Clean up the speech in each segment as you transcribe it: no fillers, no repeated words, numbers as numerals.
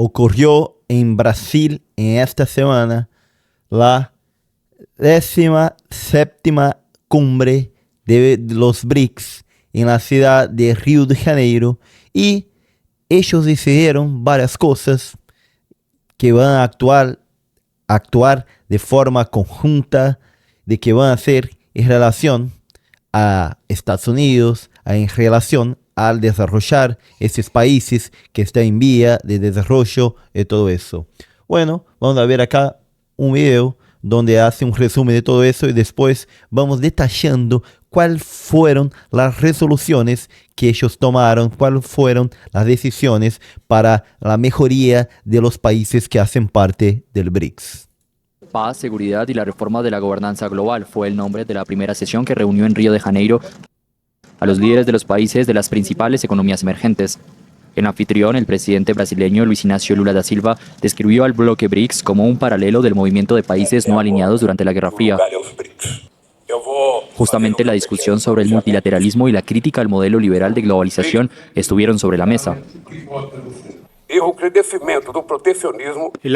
ocurrió en Brasil en esta semana la 17ª cumbre de los BRICS en la ciudad de Río de Janeiro, y ellos decidieron varias cosas que van a actuar de forma conjunta, de que van a hacer en relación a Estados Unidos, en relación al desarrollar esos países que están en vía de desarrollo y todo eso. Bueno, vamos a ver acá un video donde hace un resumen de todo eso y después vamos detallando cuáles fueron las resoluciones que ellos tomaron, cuáles fueron las decisiones para la mejoría de los países que hacen parte del BRICS. Paz, seguridad y la reforma de la gobernanza global fue el nombre de la primera sesión que reunió en Río de Janeiro a los líderes de los países de las principales economías emergentes. El anfitrión, el presidente brasileño Luis Inácio Lula da Silva, describió al bloque BRICS como un paralelo del movimiento de países no alineados durante la Guerra Fría. Justamente la discusión sobre el multilateralismo y la crítica al modelo liberal de globalización estuvieron sobre la mesa. El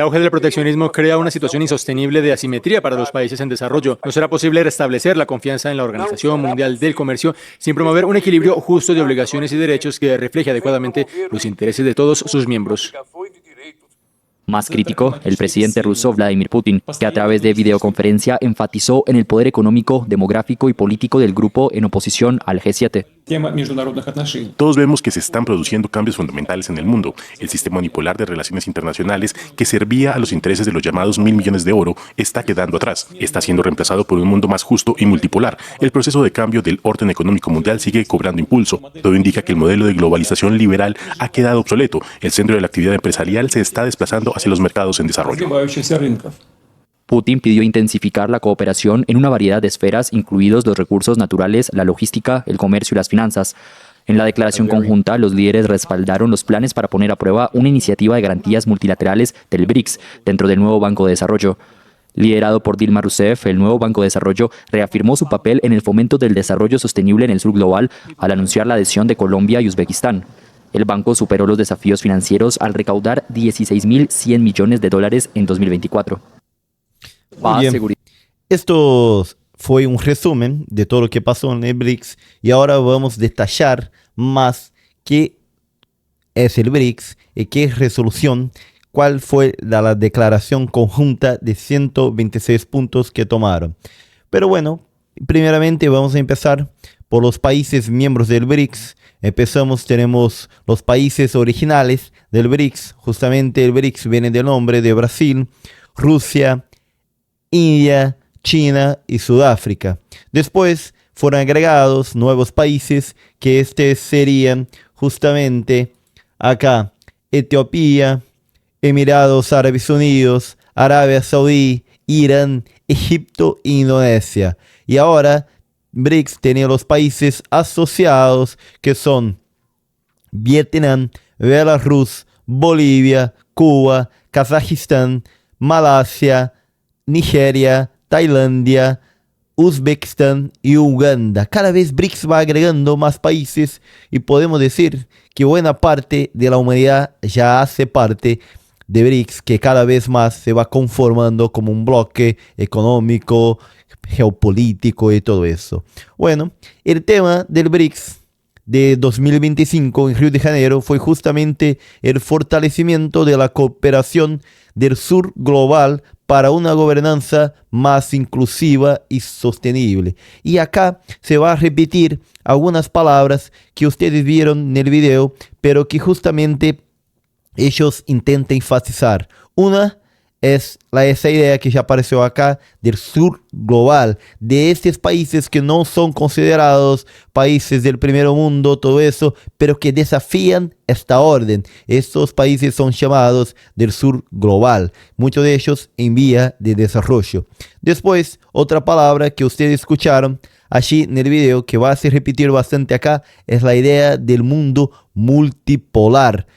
auge del proteccionismo crea una situación insostenible de asimetría para los países en desarrollo. No será posible restablecer la confianza en la Organización Mundial del Comercio sin promover un equilibrio justo de obligaciones y derechos que refleje adecuadamente los intereses de todos sus miembros. Más crítico, el presidente ruso Vladimir Putin, que a través de videoconferencia enfatizó en el poder económico, demográfico y político del grupo en oposición al G7. Todos vemos que se están produciendo cambios fundamentales en el mundo. El sistema unipolar de relaciones internacionales, que servía a los intereses de los llamados 1.000 millones de oro, está quedando atrás. Está siendo reemplazado por un mundo más justo y multipolar. El proceso de cambio del orden económico mundial sigue cobrando impulso. Todo indica que el modelo de globalización liberal ha quedado obsoleto. El centro de la actividad empresarial se está desplazando hacia los mercados en desarrollo. Putin pidió intensificar la cooperación en una variedad de esferas, incluidos los recursos naturales, la logística, el comercio y las finanzas. En la declaración conjunta, los líderes respaldaron los planes para poner a prueba una iniciativa de garantías multilaterales del BRICS dentro del nuevo Banco de Desarrollo. Liderado por Dilma Rousseff, el nuevo Banco de Desarrollo reafirmó su papel en el fomento del desarrollo sostenible en el sur global al anunciar la adhesión de Colombia y Uzbekistán. El banco superó los desafíos financieros al recaudar $16.100 millones en 2024. Esto fue un resumen de todo lo que pasó en el BRICS y ahora vamos a detallar más qué es el BRICS y qué resolución, cuál fue la declaración conjunta de 126 puntos que tomaron. Pero bueno, primeramente vamos a empezar por los países miembros del BRICS. Tenemos los países originales del BRICS. Justamente el BRICS viene del nombre de Brasil, Rusia, India, China y Sudáfrica. Después fueron agregados nuevos países que serían justamente acá: Etiopía, Emiratos Árabes Unidos, Arabia Saudí, Irán, Egipto e Indonesia. Y ahora BRICS tiene los países asociados que son Vietnam, Belarus, Bolivia, Cuba, Kazajistán, Malasia, Nigeria, Tailandia, Uzbekistán y Uganda. Cada vez BRICS va agregando más países y podemos decir que buena parte de la humanidad ya hace parte de BRICS, que cada vez más se va conformando como un bloque económico, geopolítico y todo eso. Bueno, el tema del BRICS de 2025 en Río de Janeiro fue justamente el fortalecimiento de la cooperación del sur global para una gobernanza más inclusiva y sostenible. Y acá se va a repetir algunas palabras que ustedes vieron en el video, pero que justamente ellos intentan enfatizar. Una es esa idea que ya apareció acá del sur global, de estos países que no son considerados países del primer mundo, todo eso, pero que desafían esta orden. Estos países son llamados del sur global, muchos de ellos en vía de desarrollo. Después, otra palabra que ustedes escucharon allí en el video, que va a ser repetir bastante acá, es la idea del mundo multipolar.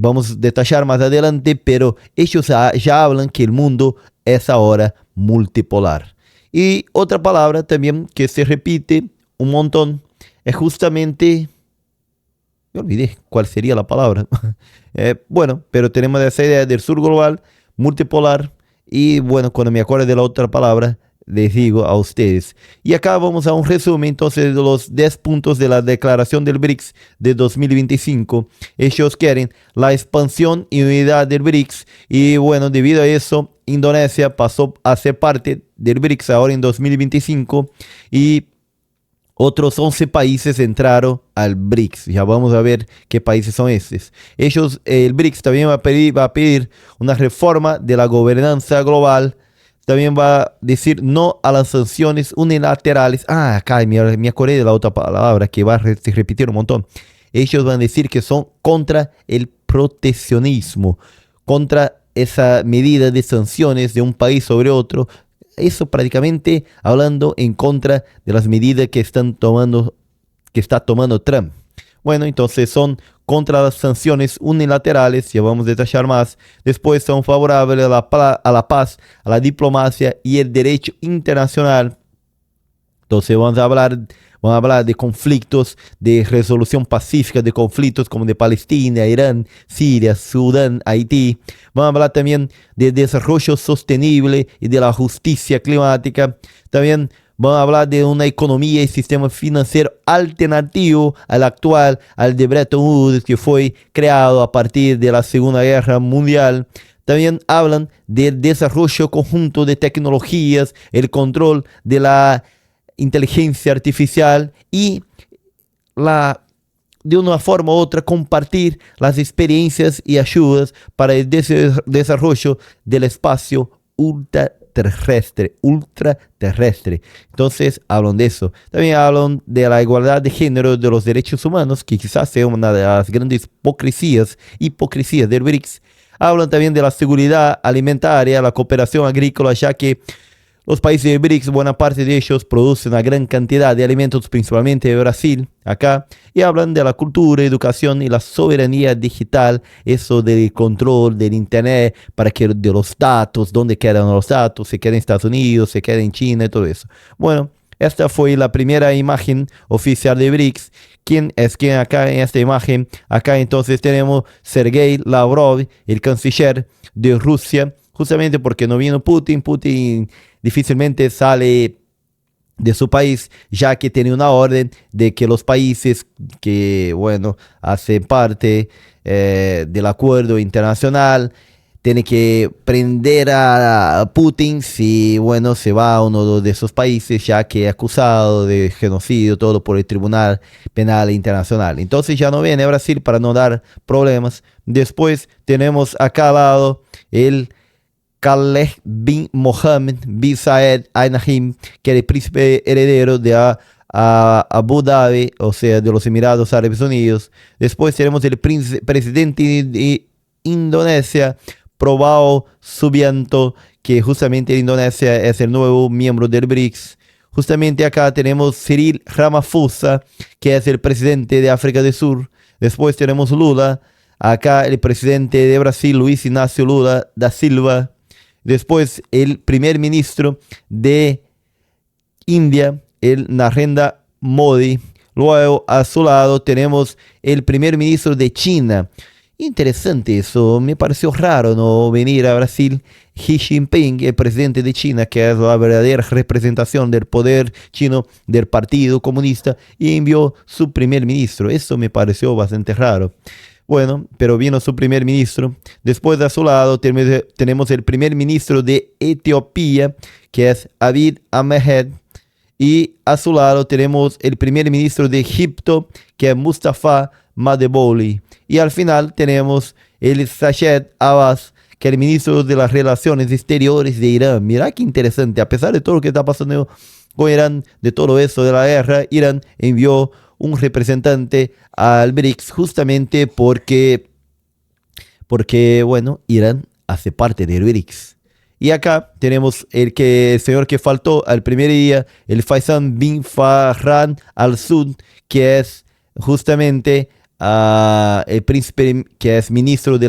Vamos a detallar más adelante, pero ellos ya hablan que el mundo es ahora multipolar. Y otra palabra también que se repite un montón es justamente Me olvidé cuál sería la palabra. Bueno, pero tenemos esa idea del sur global, multipolar, y bueno, cuando me acuerdo de la otra palabra, les digo a ustedes. Y acá vamos a un resumen entonces de los 10 puntos de la declaración del BRICS de 2025. Ellos quieren la expansión y unidad del BRICS, y bueno, debido a eso, Indonesia pasó a ser parte del BRICS ahora en 2025, y otros 11 países entraron al BRICS. Ya vamos a ver qué países son estos. El BRICS también va a pedir una reforma de la gobernanza global. También va a decir no a las sanciones unilaterales. Acá me acordé de la otra palabra que va a repetir un montón. Ellos van a decir que son contra el proteccionismo, contra esa medida de sanciones de un país sobre otro. Eso prácticamente hablando en contra de las medidas que está tomando Trump. Bueno, entonces son contra las sanciones unilaterales, ya vamos a detallar más. Después son favorables a la paz, a la diplomacia y el derecho internacional. Entonces vamos a hablar de conflictos, de resolución pacífica de conflictos como de Palestina, Irán, Siria, Sudán, Haití. Vamos a hablar también de desarrollo sostenible y de la justicia climática. También vamos a hablar de una economía y sistema financiero alternativo al actual, al de Bretton Woods, que fue creado a partir de la Segunda Guerra Mundial. También hablan del desarrollo conjunto de tecnologías, el control de la inteligencia artificial y de una forma u otra compartir las experiencias y ayudas para el desarrollo del espacio ultraterrestre. Entonces hablan de eso. También hablan de la igualdad de género, de los derechos humanos, que quizás sea una de las grandes hipocresías del BRICS. Hablan también de la seguridad alimentaria, la cooperación agrícola, ya que los países de BRICS, buena parte de ellos producen una gran cantidad de alimentos, principalmente de Brasil, acá, y hablan de la cultura, educación y la soberanía digital, eso del control del Internet, de los datos, dónde quedan los datos, se queda en Estados Unidos, se queda en China y todo eso. Bueno, esta fue la primera imagen oficial de BRICS. ¿Quién es quién acá en esta imagen? Acá entonces tenemos Sergei Lavrov, el canciller de Rusia, justamente porque no vino Putin. Putin difícilmente sale de su país, ya que tiene una orden de que los países que, bueno, hacen parte del acuerdo internacional tienen que prender a Putin si, bueno, se va a uno de esos países, ya que es acusado de genocidio, todo por el Tribunal Penal Internacional. Entonces ya no viene a Brasil para no dar problemas. Después tenemos acá al lado el Khaled bin Mohammed bin Zayed Al Nahyan, que era el príncipe heredero de Abu Dhabi, o sea, de los Emiratos Árabes Unidos. Después tenemos el presidente de Indonesia, Prabowo Subianto, que justamente en Indonesia es el nuevo miembro del BRICS. Justamente acá tenemos Cyril Ramaphosa, que es el presidente de África del Sur. Después tenemos Lula, acá el presidente de Brasil, Luis Inácio Lula da Silva. Después el primer ministro de India, el Narendra Modi. Luego a su lado tenemos el primer ministro de China. Interesante eso, me pareció raro no venir a Brasil. Xi Jinping, el presidente de China, que es la verdadera representación del poder chino, del Partido Comunista, y envió su primer ministro. Eso me pareció bastante raro. Bueno, pero vino su primer ministro. Después de a su lado tenemos el primer ministro de Etiopía, que es Abiy Ahmed. Y a su lado tenemos el primer ministro de Egipto, que es Mustafa Madeboli. Y al final tenemos el Rashid Abbas, que es el ministro de las Relaciones Exteriores de Irán. Mira qué interesante. A pesar de todo lo que está pasando con Irán, de todo eso de la guerra, Irán envió un representante al BRICS justamente porque, bueno, Irán hace parte del BRICS. Y acá tenemos el señor que faltó al primer día, el Faisal bin Farhan al Sud, que es justamente el príncipe que es ministro de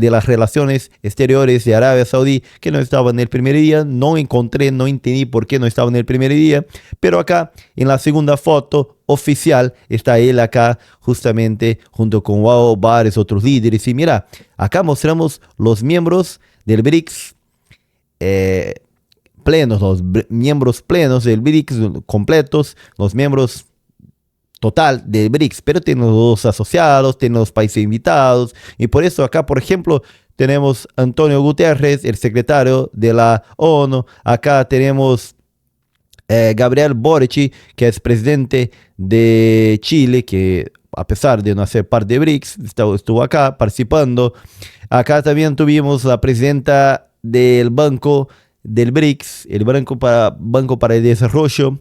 las Relaciones Exteriores de Arabia Saudí, que no estaba en el primer día. No entendí por qué no estaba en el primer día, pero acá en la segunda foto oficial está él acá justamente junto con varios otros líderes. Y mira, acá mostramos los miembros del BRICS plenos, miembros plenos del BRICS completos, los miembros total de BRICS, pero tiene los asociados, tiene los países invitados, y por eso acá, por ejemplo, tenemos Antonio Guterres, el secretario de la ONU. Acá tenemos Gabriel Boric, que es presidente de Chile, que a pesar de no ser parte de BRICS, estuvo acá participando. Acá también tuvimos la presidenta del banco del BRICS, el Banco para el Desarrollo,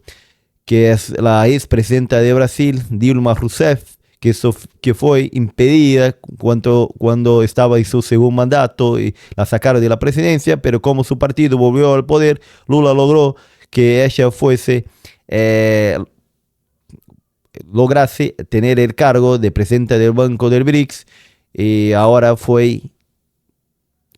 que es la expresidenta de Brasil, Dilma Rousseff, que fue impedida cuando estaba en su segundo mandato y la sacaron de la presidencia, pero como su partido volvió al poder, Lula logró que ella lograse tener el cargo de presidenta del Banco del BRICS, y ahora fue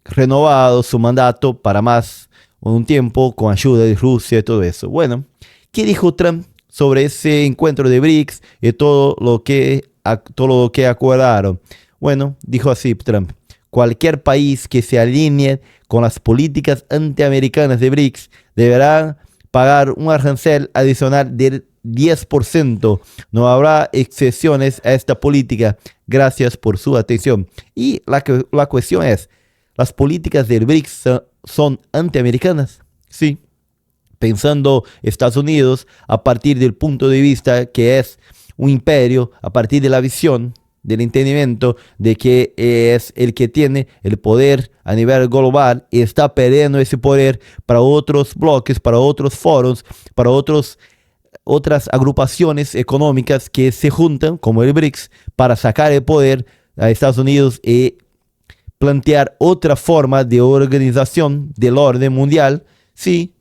renovado su mandato para más un tiempo con ayuda de Rusia y todo eso. Bueno, ¿qué dijo Trump sobre ese encuentro de BRICS y todo lo que acordaron? Bueno, dijo así Trump: cualquier país que se alinee con las políticas antiamericanas de BRICS deberá pagar un arancel adicional del 10%. No habrá excepciones a esta política. Gracias por su atención. Y la cuestión es, ¿las políticas del BRICS son antiamericanas? Sí. Pensando Estados Unidos a partir del punto de vista que es un imperio, a partir de la visión, del entendimiento de que es el que tiene el poder a nivel global y está perdiendo ese poder para otros bloques, para otros foros, para otras agrupaciones económicas que se juntan, como el BRICS, para sacar el poder a Estados Unidos y plantear otra forma de organización del orden mundial. Sí,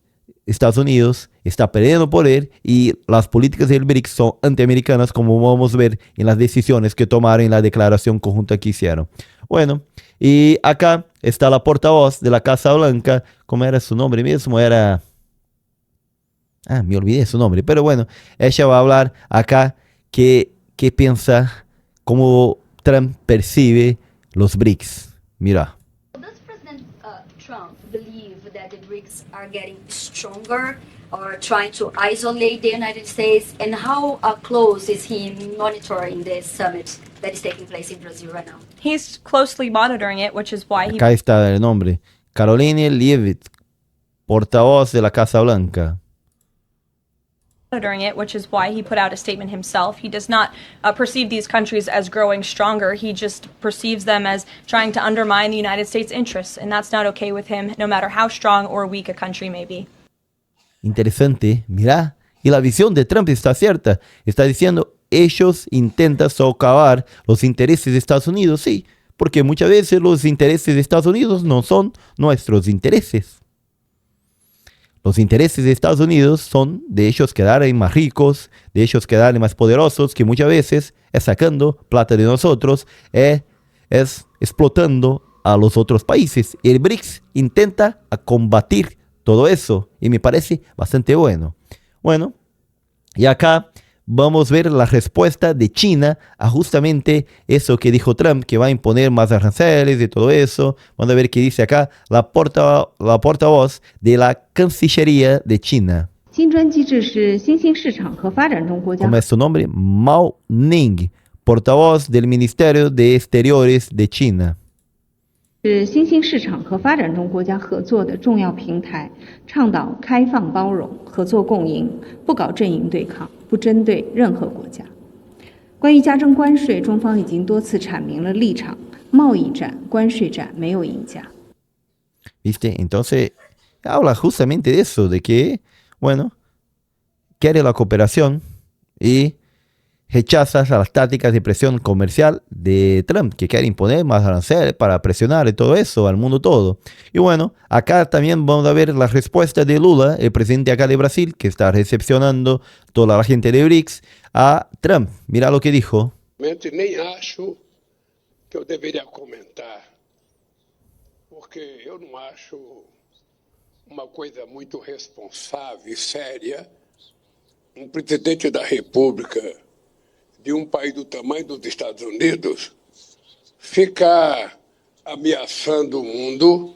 Estados Unidos está perdiendo poder y las políticas del BRICS son antiamericanas, como vamos a ver en las decisiones que tomaron en la declaración conjunta que hicieron. Bueno, y acá está la portavoz de la Casa Blanca. ¿Cómo era su nombre mismo? Me olvidé su nombre, pero bueno, ella va a hablar acá qué piensa, cómo Trump percibe los BRICS. Mira. Does President Trump believe that the BRICS are getting stronger or trying to isolate the United States? And how close is he monitoring this summit that is taking place in Brazil right now? He's closely monitoring it, which is why Acá está el nombre. Caroline Leavitt, portavoz de la Casa Blanca. he put out a statement himself. He does not perceive these countries as growing stronger. He just perceives them as trying to undermine the United States' interests, and that's not okay with him, no matter how strong or weak a country may be. Interesante, mirá. Y la visión de Trump está cierta. Está diciendo, ellos intentan socavar los intereses de Estados Unidos. Sí, porque muchas veces los intereses de Estados Unidos no son nuestros intereses. Los intereses de Estados Unidos son de ellos quedar más ricos, de ellos quedar más poderosos, que muchas veces es sacando plata de nosotros, es explotando a los otros países. El BRICS intenta combatir todo eso y me parece bastante bueno. Bueno, y acá vamos a ver la respuesta de China a justamente eso que dijo Trump, que va a imponer más aranceles y todo eso. Vamos a ver qué dice acá la portavoz de la Cancillería de China. ¿Cómo es su nombre? Mao Ning, portavoz del Ministerio de Exteriores de China. 是新兴市场和发展中国家合作的重要平台，倡导开放包容、合作共赢，不搞阵营对抗，不针对任何国家。关于加征关税，中方已经多次阐明了立场：贸易战、关税战没有赢家。¿Viste? Entonces, habla justamente de eso, de que, bueno, quiere la cooperación y rechazas a las tácticas de presión comercial de Trump, que quiere imponer más aranceles para presionar y todo eso al mundo todo. Y bueno, acá también vamos a ver la respuesta de Lula, el presidente acá de Brasil, que está recepcionando toda la gente de BRICS, a Trump. Mira lo que dijo. Nem acho que eu deveria comentar, porque eu não acho uma coisa muito responsável e séria um presidente da República de um país do tamanho dos Estados Unidos ficar ameaçando o mundo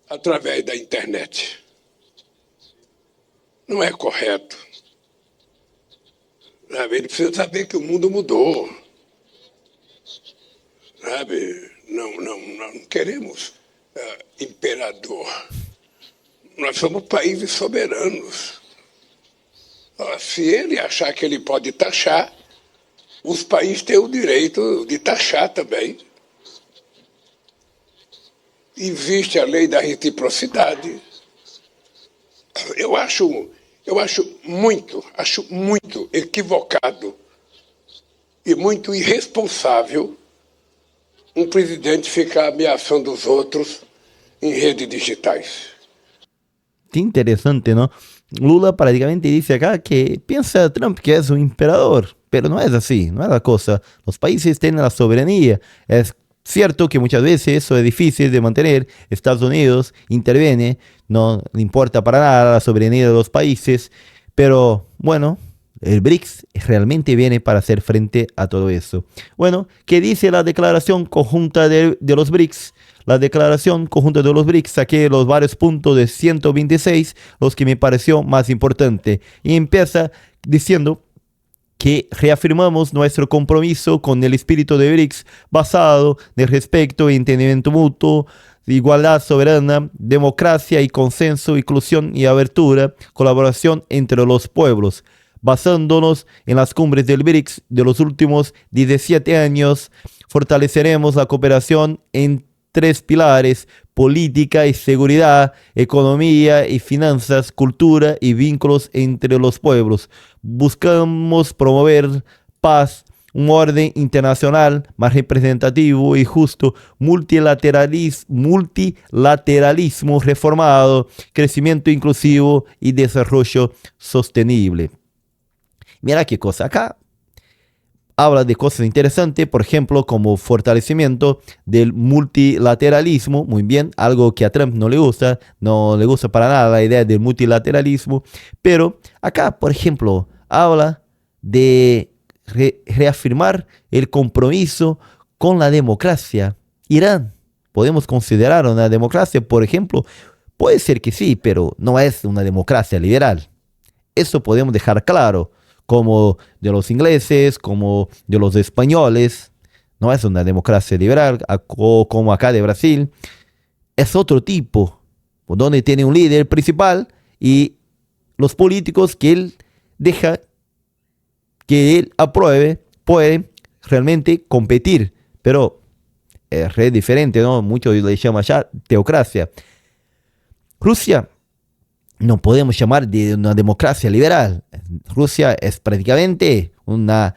através da internet. Não é correto. Sabe? Ele precisa saber que o mundo mudou. Sabe? Não queremos imperador. Nós somos países soberanos. Se ele achar que ele pode taxar, os países têm o direito de taxar também. Existe a lei da reciprocidade. Eu acho muito equivocado e muito irresponsável um presidente ficar ameaçando os outros em redes digitais. Qué interesante, ¿no? Lula prácticamente dice acá que piensa Trump que es un imperador, pero no es así, no es la cosa. Los países tienen la soberanía. Es cierto que muchas veces eso es difícil de mantener. Estados Unidos interviene, no le importa para nada la soberanía de los países, pero bueno, el BRICS realmente viene para hacer frente a todo eso. Bueno, ¿qué dice la declaración conjunta de los BRICS? La declaración conjunta de los BRICS, saqué los varios puntos de 126, los que me pareció más importante. Y empieza diciendo que reafirmamos nuestro compromiso con el espíritu de BRICS basado en el respeto e entendimiento mutuo, igualdad soberana, democracia y consenso, inclusión y abertura, colaboración entre los pueblos. Basándonos en las cumbres del BRICS de los últimos 17 años, fortaleceremos la cooperación en 3 pilares: política y seguridad, economía y finanzas, cultura y vínculos entre los pueblos. Buscamos promover paz, un orden internacional más representativo y justo, multilateralismo reformado, crecimiento inclusivo y desarrollo sostenible. Mira qué cosa acá. Habla de cosas interesantes, por ejemplo, como fortalecimiento del multilateralismo, muy bien, algo que a Trump no le gusta para nada la idea del multilateralismo, pero acá, por ejemplo, habla de reafirmar el compromiso con la democracia. Irán, ¿podemos considerar una democracia, por ejemplo? Puede ser que sí, pero no es una democracia liberal. Eso podemos dejar claro. Como de los ingleses, como de los españoles, no es una democracia liberal, como acá de Brasil, es otro tipo, donde tiene un líder principal y los políticos que él deja que él apruebe pueden realmente competir, pero es re diferente, ¿no? Muchos le llaman ya teocracia. Rusia no podemos llamar de una democracia liberal. Rusia es prácticamente una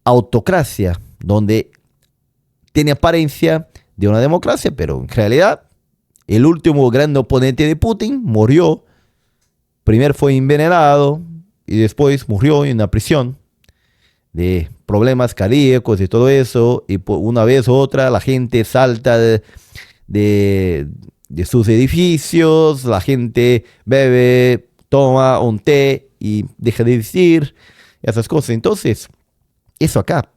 autocracia, donde tiene apariencia de una democracia, pero en realidad el último gran oponente de Putin murió. Primero fue envenenado y después murió en una prisión de problemas cardíacos y todo eso. Y por una vez u otra la gente salta de sus edificios, la gente bebe, toma un té y deja de decir esas cosas. Entonces, eso acá,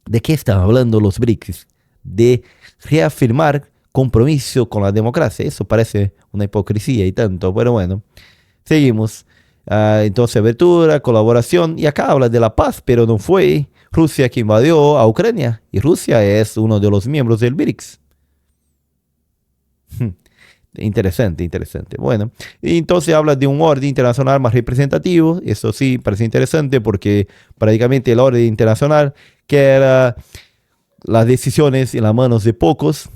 ¿de qué están hablando los BRICS? De reafirmar compromiso con la democracia. Eso parece una hipocresía y tanto, pero bueno, seguimos. Entonces, abertura, colaboración, y acá habla de la paz, pero no fue Rusia que invadió a Ucrania, y Rusia es uno de los miembros del BRICS. Interesante. Bueno, y entonces habla de un orden internacional más representativo. Eso sí parece interesante porque prácticamente el orden internacional queda las decisiones en las manos de pocos,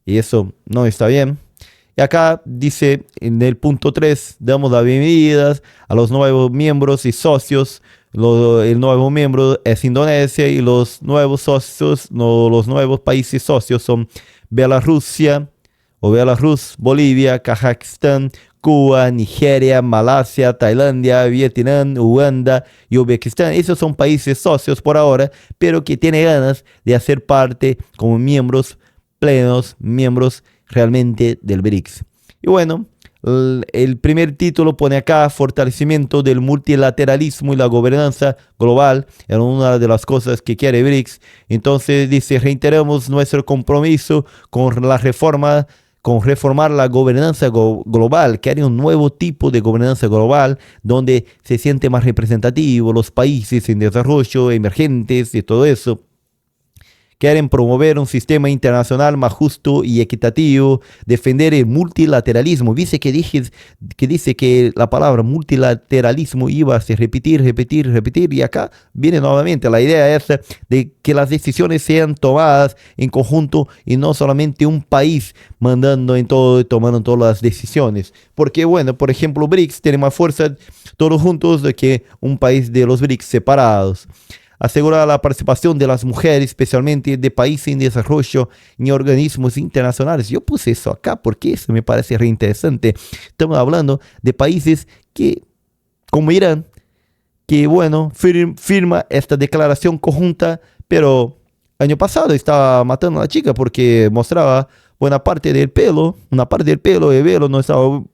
y eso no está bien. Y acá dice en el punto 3, damos las bienvenidas a los nuevos miembros y socios. El nuevo miembro es Indonesia, y los nuevos socios, los nuevos países socios son Bielorrusia, Bolivia, Kazajstán, Cuba, Nigeria, Malasia, Tailandia, Vietnam, Uganda y Uzbekistán. Esos son países socios por ahora, pero que tienen ganas de hacer parte como miembros plenos, miembros realmente del BRICS. Y bueno, el primer título pone acá fortalecimiento del multilateralismo y la gobernanza global. Es una de las cosas que quiere BRICS. Entonces dice, reiteramos nuestro compromiso con la reforma, con reformar la gobernanza global, que haría un nuevo tipo de gobernanza global donde se siente más representativo los países en desarrollo, emergentes y todo eso. Quieren promover un sistema internacional más justo y equitativo, defender el multilateralismo. Dice que la palabra multilateralismo iba a repetir, y acá viene nuevamente la idea esa de que las decisiones sean tomadas en conjunto y no solamente un país mandando en todo y tomando todas las decisiones. Porque bueno, por ejemplo, BRICS tiene más fuerza todos juntos que un país de los BRICS separados. Asegurar la participación de las mujeres, especialmente de países en desarrollo, en organismos internacionales. Yo puse eso acá porque eso me parece re interesante. Estamos hablando de países que, como Irán, que bueno, firma esta declaración conjunta, pero año pasado estaba matando a la chica porque mostraba una parte del pelo, el velo no estaba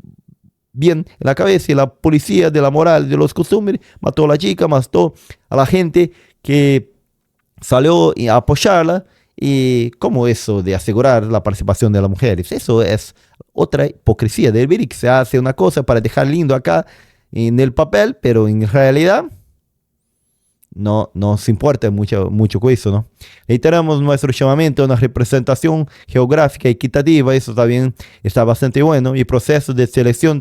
bien en la cabeza, y la policía de la moral, de los costumbres, mató a la chica, mató a la gente que salió a apoyarla. Y como eso de asegurar la participación de las mujeres, eso es otra hipocresía del BRICS. Se hace una cosa para dejar lindo acá en el papel, pero en realidad no nos importa mucho con eso, ¿no? Reiteramos nuestro llamamiento a una representación geográfica equitativa. Eso también está bastante bueno, y procesos de selección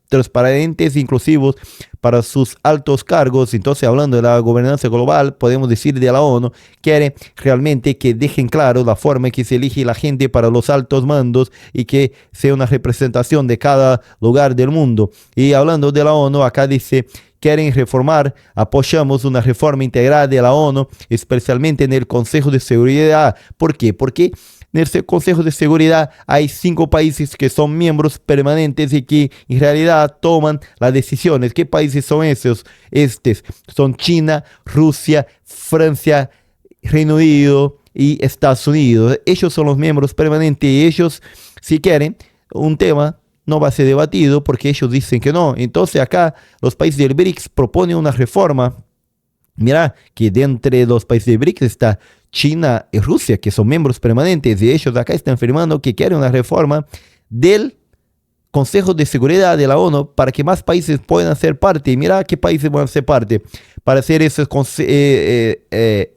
transparentes e inclusivos para sus altos cargos. Entonces, hablando de la gobernanza global, podemos decir de la ONU, quiere realmente que dejen claro la forma en que se elige la gente para los altos mandos y que sea una representación de cada lugar del mundo. Y hablando de la ONU, acá dice, quieren reformar, apoyamos una reforma integral de la ONU, especialmente en el Consejo de Seguridad. ¿Por qué? Porque en el Consejo de Seguridad hay 5 países que son miembros permanentes y que en realidad toman las decisiones. ¿Qué países son esos? Son China, Rusia, Francia, Reino Unido y Estados Unidos. Ellos son los miembros permanentes y ellos, si quieren, un tema no va a ser debatido porque ellos dicen que no. Entonces acá los países del BRICS proponen una reforma. Mira que de entre los países del BRICS está China y Rusia, que son miembros permanentes, y ellos acá están firmando que quieren una reforma del Consejo de Seguridad de la ONU para que más países puedan ser parte. Y mira qué países van a ser parte para hacer eso,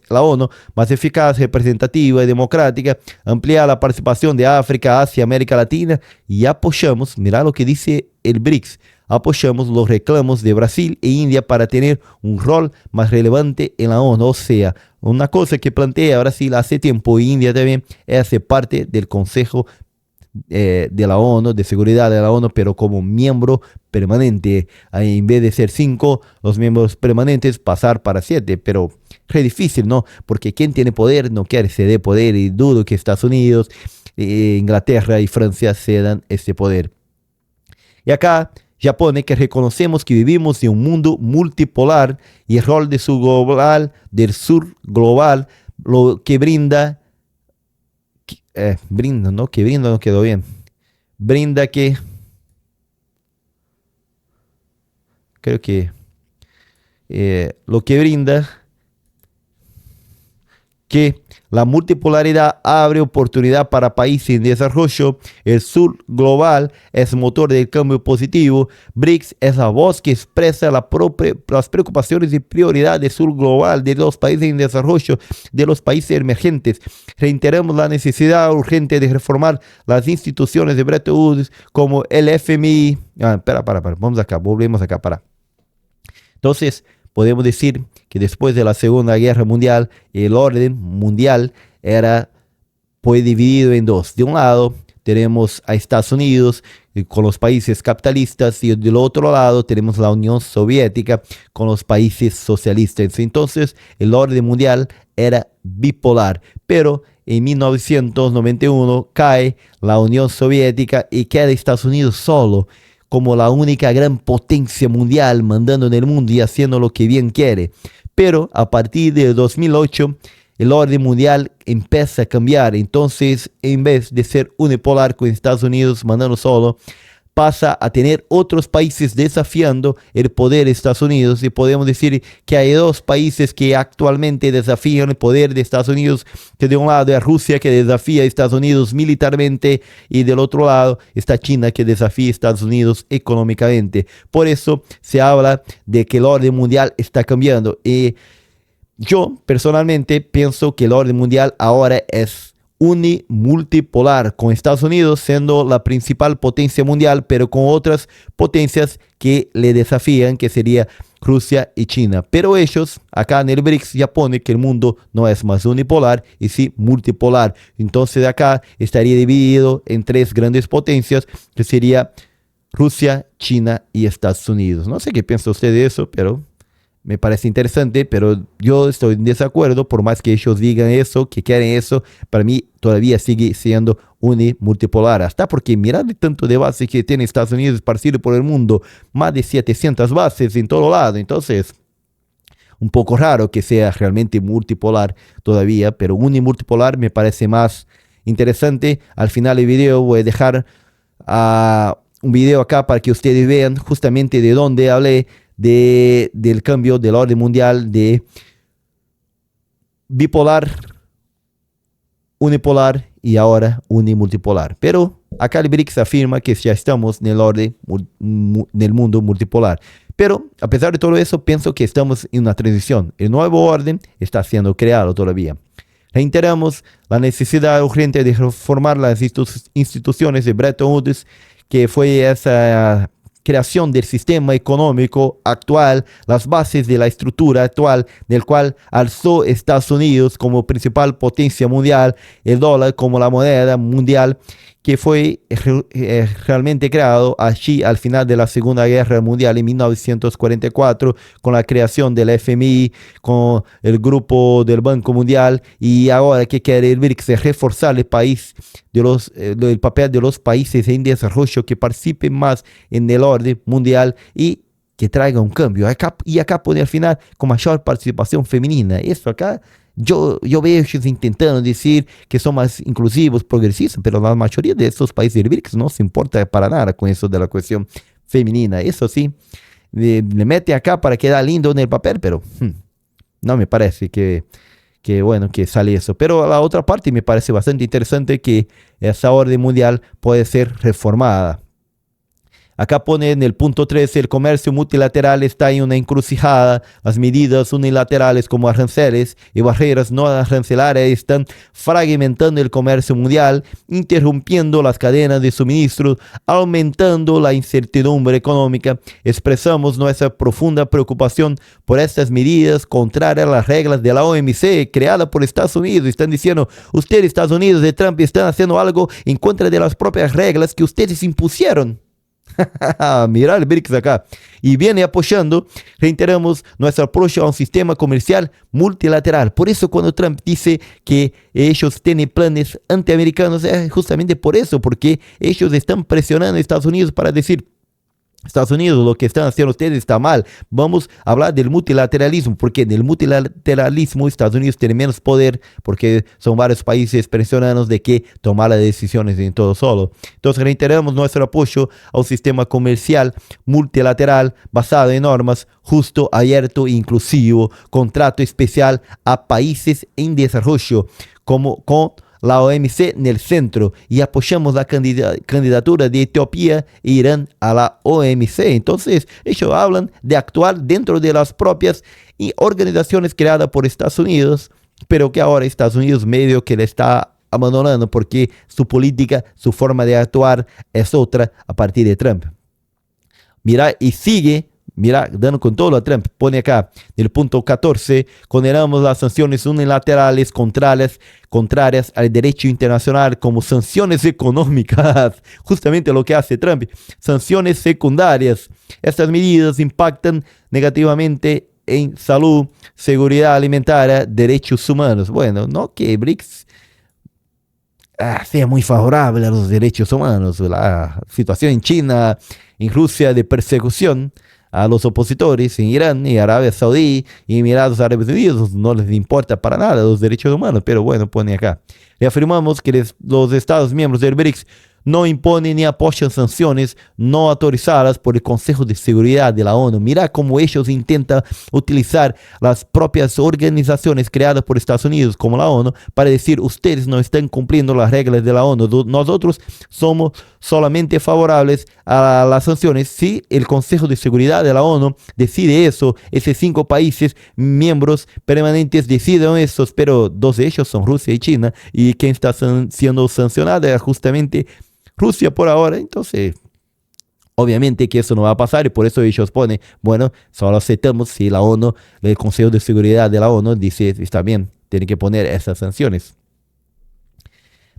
la ONU más eficaz, representativa y democrática, ampliar la participación de África, Asia, América Latina, y apoyamos, mira lo que dice el BRICS, apoyamos los reclamos de Brasil e India para tener un rol más relevante en la ONU. O sea, una cosa que plantea Brasil hace tiempo y India también es hacer parte del Consejo de la ONU, de Seguridad de la ONU, pero como miembro permanente. Ahí, en vez de ser 5 los miembros permanentes, pasar para 7, pero es difícil, ¿no? Porque quien tiene poder no quiere ceder poder, y dudo que Estados Unidos, Inglaterra y Francia cedan este poder. Y acá ya pone que reconocemos que vivimos en un mundo multipolar y el rol del sur global, lo que brinda no quedó bien. Brinda que, creo que lo que brinda que la multipolaridad abre oportunidad para países en desarrollo. El sur global es motor del cambio positivo. BRICS es la voz que expresa las preocupaciones y prioridades del sur global, de los países en desarrollo, de los países emergentes. Reiteramos la necesidad urgente de reformar las instituciones de Bretton Woods como el FMI. Volvemos acá. Entonces, podemos decir que después de la Segunda Guerra Mundial, el orden mundial fue dividido en 2. De un lado tenemos a Estados Unidos con los países capitalistas, y del otro lado tenemos la Unión Soviética con los países socialistas. Entonces el orden mundial era bipolar, pero en 1991 cae la Unión Soviética y queda Estados Unidos solo, como la única gran potencia mundial, mandando en el mundo y haciendo lo que bien quiere. Pero a partir de 2008, el orden mundial empieza a cambiar. Entonces, en vez de ser unipolar con Estados Unidos mandando solo, pasa a tener otros países desafiando el poder de Estados Unidos, y podemos decir que hay dos países que actualmente desafían el poder de Estados Unidos, que de un lado es Rusia, que desafía a Estados Unidos militarmente, y del otro lado está China, que desafía a Estados Unidos económicamente. Por eso se habla de que el orden mundial está cambiando, y yo personalmente pienso que el orden mundial ahora es unimultipolar, con Estados Unidos siendo la principal potencia mundial, pero con otras potencias que le desafían, que sería Rusia y China. Pero ellos, acá en el BRICS, ya pone que el mundo no es más unipolar y sí multipolar. Entonces acá estaría dividido en tres grandes potencias, que sería Rusia, China y Estados Unidos. No sé qué piensa usted de eso, pero me parece interesante, pero yo estoy en desacuerdo. Por más que ellos digan eso, que quieren eso, para mí todavía sigue siendo unimultipolar. Hasta porque mirad de tanto de bases que tiene Estados Unidos esparcido por el mundo, más de 700 bases en todo lado. Entonces, un poco raro que sea realmente multipolar todavía, pero unimultipolar me parece más interesante. Al final del video voy a dejar un video acá para que ustedes vean justamente de dónde hablé del cambio del orden mundial de bipolar, unipolar y ahora unimultipolar. Pero acá el BRICS afirma que ya estamos en el orden del mundo multipolar. Pero a pesar de todo eso, pienso que estamos en una transición. El nuevo orden está siendo creado todavía. Reiteramos la necesidad urgente de reformar las instituciones de Bretton Woods, que fue esa creación del sistema económico actual, las bases de la estructura actual, del cual alzó Estados Unidos como principal potencia mundial, el dólar como la moneda mundial, que fue realmente creado allí al final de la Segunda Guerra Mundial en 1944, con la creación del FMI, con el grupo del Banco Mundial, y ahora que quiere el BRICS es reforzar el papel de los países en desarrollo, que participen más en el orden mundial y que traiga un cambio. Y acá pone al final con mayor participación femenina. Eso acá yo veo ellos intentando decir que son más inclusivos, progresistas, pero la mayoría de estos países del BRICS no se importa para nada con eso de la cuestión femenina. Eso sí, le mete acá para quedar lindo en el papel, pero no me parece que bueno, que sale eso. Pero la otra parte me parece bastante interesante, que esa orden mundial puede ser reformada. Acá pone en el punto 13, el comercio multilateral está en una encrucijada. Las medidas unilaterales como aranceles y barreras no arancelares están fragmentando el comercio mundial, interrumpiendo las cadenas de suministro, aumentando la incertidumbre económica. Expresamos nuestra profunda preocupación por estas medidas contrarias a las reglas de la OMC creada por Estados Unidos. Están diciendo, ustedes, Estados Unidos de Trump, están haciendo algo en contra de las propias reglas que ustedes impusieron. Mira el BRICS acá. Y viene apoyando, reiteramos, nuestro apoyo a un sistema comercial multilateral. Por eso cuando Trump dice que ellos tienen planes antiamericanos, es justamente por eso, porque ellos están presionando a Estados Unidos para decir, Estados Unidos, lo que están haciendo ustedes está mal. Vamos a hablar del multilateralismo, porque en el multilateralismo Estados Unidos tiene menos poder, porque son varios países presionando de que tomar las decisiones en todo solo. Entonces reiteramos nuestro apoyo a un sistema comercial multilateral basado en normas, justo, abierto e inclusivo, con trato especial a países en desarrollo, como con la OMC en el centro, y apoyamos la candidatura de Etiopía e Irán a la OMC. Entonces, ellos hablan de actuar dentro de las propias organizaciones creadas por Estados Unidos, pero que ahora Estados Unidos medio que le está abandonando, porque su política, su forma de actuar es otra a partir de Trump. Mira, y sigue. Mira, dando con todo a Trump, pone acá, en el punto 14, condenamos las sanciones unilaterales contrarias al derecho internacional como sanciones económicas, justamente lo que hace Trump, sanciones secundarias. Estas medidas impactan negativamente en salud, seguridad alimentaria, derechos humanos. Bueno, no que BRICS sea muy favorable a los derechos humanos. La situación en China, en Rusia de persecución a los opositores, en Irán y Arabia Saudí y Emiratos Árabes Unidos no les importa para nada los derechos humanos, pero bueno, pone acá. Reafirmamos que los Estados miembros del BRICS no imponen ni apoyan sanciones no autorizadas por el Consejo de Seguridad de la ONU. Mira cómo ellos intentan utilizar las propias organizaciones creadas por Estados Unidos, como la ONU, para decir, ustedes no están cumpliendo las reglas de la ONU. Nosotros somos solamente favorables a las sanciones si el Consejo de Seguridad de la ONU decide eso. Esos 5 países miembros permanentes deciden eso, pero 2 de ellos son Rusia y China, y quien está siendo sancionada es justamente Rusia por ahora. Entonces, obviamente que eso no va a pasar y por eso ellos ponen, bueno, solo aceptamos si la ONU, el Consejo de Seguridad de la ONU dice, está bien, tiene que poner esas sanciones.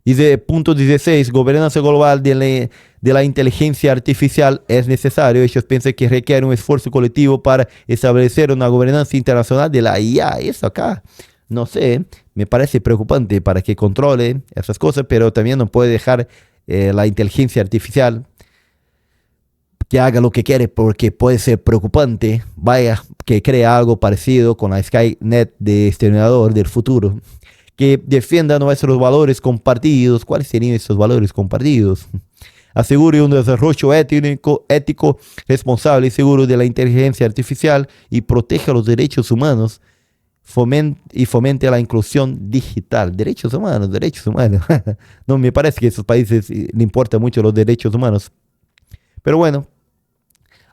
Dice, punto 16, gobernanza global de la inteligencia artificial es necesario. Ellos piensan que requiere un esfuerzo colectivo para establecer una gobernanza internacional de la IA. Eso acá, no sé, me parece preocupante para que controle esas cosas, pero también no puede dejar la inteligencia artificial que haga lo que quiere, porque puede ser preocupante. Vaya, que crea algo parecido con la Skynet de exterminador del futuro, que defienda nuestros valores compartidos. ¿Cuáles serían esos valores compartidos? Asegure un desarrollo ético, responsable y seguro de la inteligencia artificial y proteja los derechos humanos. Fomente la inclusión digital. Derechos humanos. No me parece que a esos países le importan mucho los derechos humanos. Pero bueno,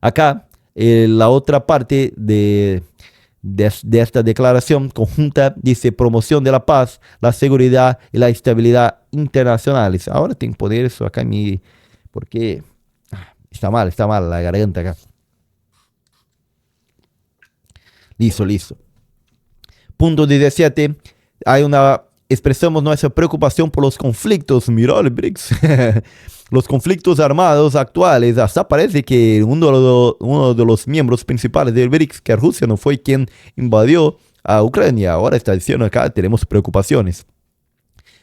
acá la otra parte de esta declaración conjunta dice promoción de la paz, la seguridad y la estabilidad internacionales. Ahora tengo que poner eso acá en mi... porque está mal la garganta acá. Listo. Punto 17. Expresamos nuestra preocupación por los conflictos. Mira el BRICS. Los conflictos armados actuales. Hasta parece que uno de los miembros principales del BRICS, que Rusia, no fue quien invadió a Ucrania. Ahora está diciendo acá, tenemos preocupaciones.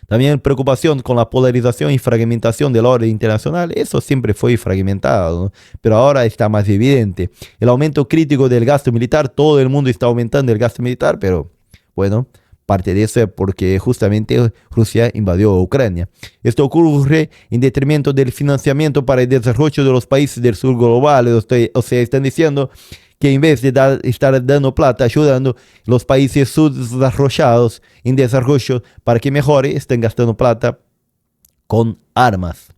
También preocupación con la polarización y fragmentación del orden internacional. Eso siempre fue fragmentado, ¿no? Pero ahora está más evidente. El aumento crítico del gasto militar. Todo el mundo está aumentando el gasto militar, pero bueno, parte de eso es porque justamente Rusia invadió Ucrania. Esto ocurre en detrimento del financiamiento para el desarrollo de los países del sur global. O sea, están diciendo que en vez de estar dando plata, ayudando los países subdesarrollados en desarrollo para que mejore, estén gastando plata con armas.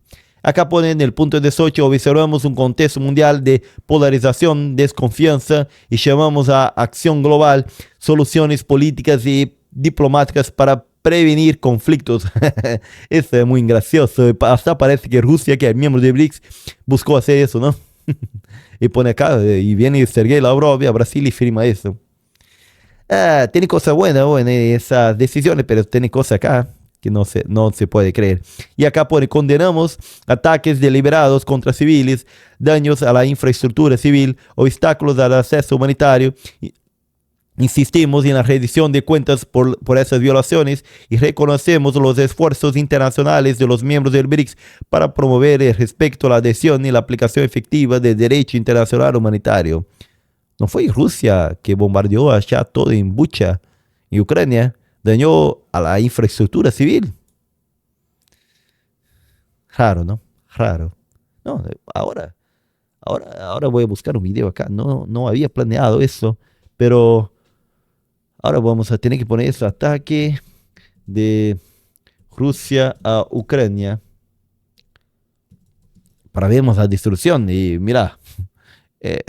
Acá ponen el punto 18, observamos un contexto mundial de polarización, desconfianza y llamamos a acción global, soluciones políticas y diplomáticas para prevenir conflictos. Eso es muy gracioso. Hasta parece que Rusia, que es miembro de BRICS, buscó hacer eso, ¿no? Y pone acá, y viene Sergei Lavrov a Brasil y firma eso. Tiene cosas buenas esas decisiones, pero tiene cosas acá que no se puede creer. Y acá pone, condenamos ataques deliberados contra civiles, daños a la infraestructura civil, obstáculos al acceso humanitario. Insistimos en la rendición de cuentas por esas violaciones y reconocemos los esfuerzos internacionales de los miembros del BRICS para promover el respeto a la adhesión y la aplicación efectiva del derecho internacional humanitario. ¿No fue Rusia que bombardeó allá todo en Bucha, en Ucrania? Dañó a la infraestructura civil. Raro, ¿no? Raro. No, ahora voy a buscar un video acá. No había planeado eso, pero ahora vamos a tener que poner ese ataque de Rusia a Ucrania para ver la destrucción. Y mira, es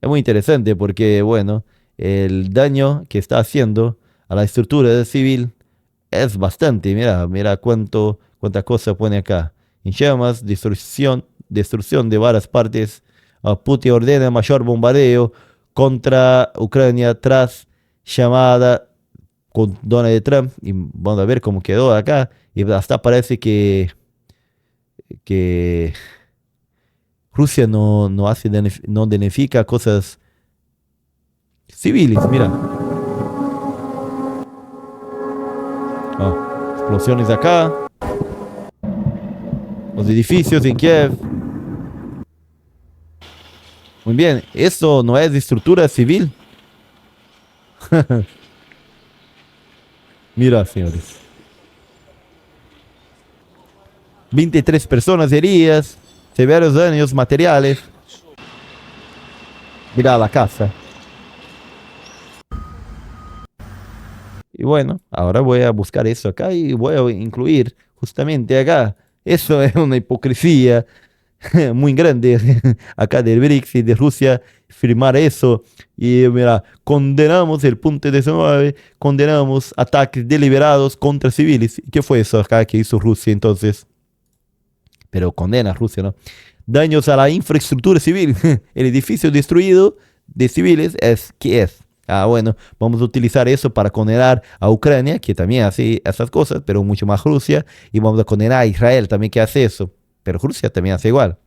muy interesante porque, bueno, el daño que está haciendo a la estructura civil es bastante. Mira cuánta cosa pone acá. En llamas, destrucción de varias partes. Putin ordena mayor bombardeo contra Ucrania tras llamada con Donald Trump. Y vamos a ver cómo quedó acá. Y hasta parece que Rusia no danifica cosas civiles. Mira. Explosiones acá. los edificios en Kiev. Muy bien, ¿eso no es estructura civil? Mira, señores. 23 personas heridas, severos daños materiales. Mira la casa. Y bueno, ahora voy a buscar eso acá y voy a incluir justamente acá. Eso es una hipocresía muy grande acá del BRICS y de Rusia firmar eso. Y mira, condenamos el punto 19, condenamos ataques deliberados contra civiles. ¿Qué fue eso acá que hizo Rusia entonces? Pero condena a Rusia, ¿no? Daños a la infraestructura civil. El edificio destruido de civiles es Kiev. Ah, bueno, vamos a utilizar eso para condenar a Ucrania, que también hace esas cosas, pero mucho más Rusia. Y vamos a condenar a Israel también, que hace eso. Pero Rusia también hace igual.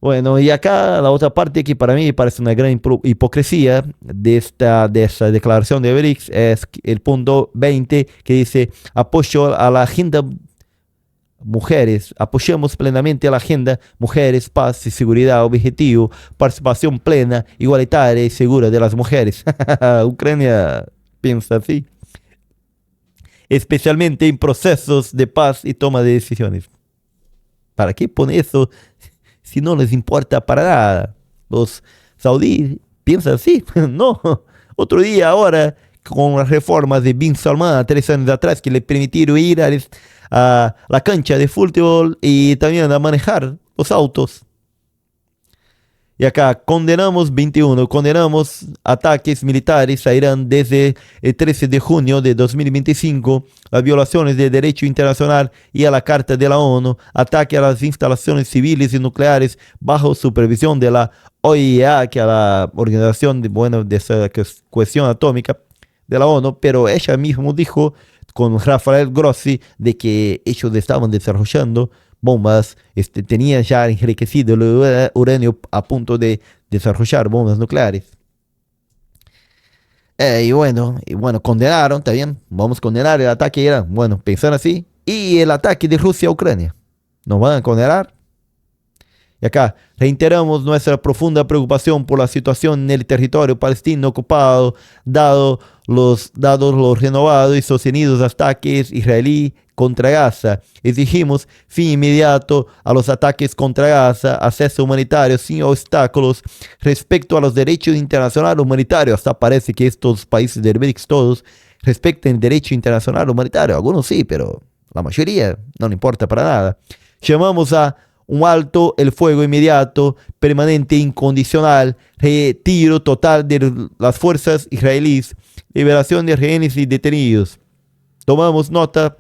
Bueno, y acá la otra parte que para mí parece una gran hipocresía de esta declaración de BRICS es el punto 20 que dice apoyo a la agenda mujeres, apoyamos plenamente la agenda mujeres, paz y seguridad, objetivo, participación plena, igualitaria y segura de las mujeres. Ucrania piensa así. Especialmente en procesos de paz y toma de decisiones. ¿Para qué pone eso si no les importa para nada? Los saudíes piensan así. No. Otro día ahora, con las reformas de Bin Salman 3 años atrás, que le permitieron ir a la cancha de fútbol y también a manejar los autos. Y acá condenamos 21, condenamos ataques militares a Irán desde el 13 de junio de 2025, las violaciones del derecho internacional y a la Carta de la ONU, ataque a las instalaciones civiles y nucleares bajo supervisión de la OIEA, que es la Organización de esa Cuestión Atómica de la ONU, pero ella misma dijo con Rafael Grossi de que ellos estaban desarrollando bombas, tenían ya enriquecido el uranio a punto de desarrollar bombas nucleares. Y bueno, condenaron también, vamos a condenar el ataque a Irán. Bueno, pensaron así. Y el ataque de Rusia a Ucrania, ¿nos van a condenar? Y acá reiteramos nuestra profunda preocupación por la situación en el territorio palestino ocupado, dados los renovados y sostenidos ataques israelíes contra Gaza. Exigimos fin inmediato a los ataques contra Gaza, acceso humanitario sin obstáculos, respecto a los derechos internacionales humanitarios. Hasta parece que estos países del BRICS todos respetan el derecho internacional humanitario. Algunos sí, pero la mayoría no le importa para nada. Llamamos a un alto el fuego inmediato, permanente, incondicional, retiro total de las fuerzas israelíes, liberación de rehenes y detenidos. Tomamos nota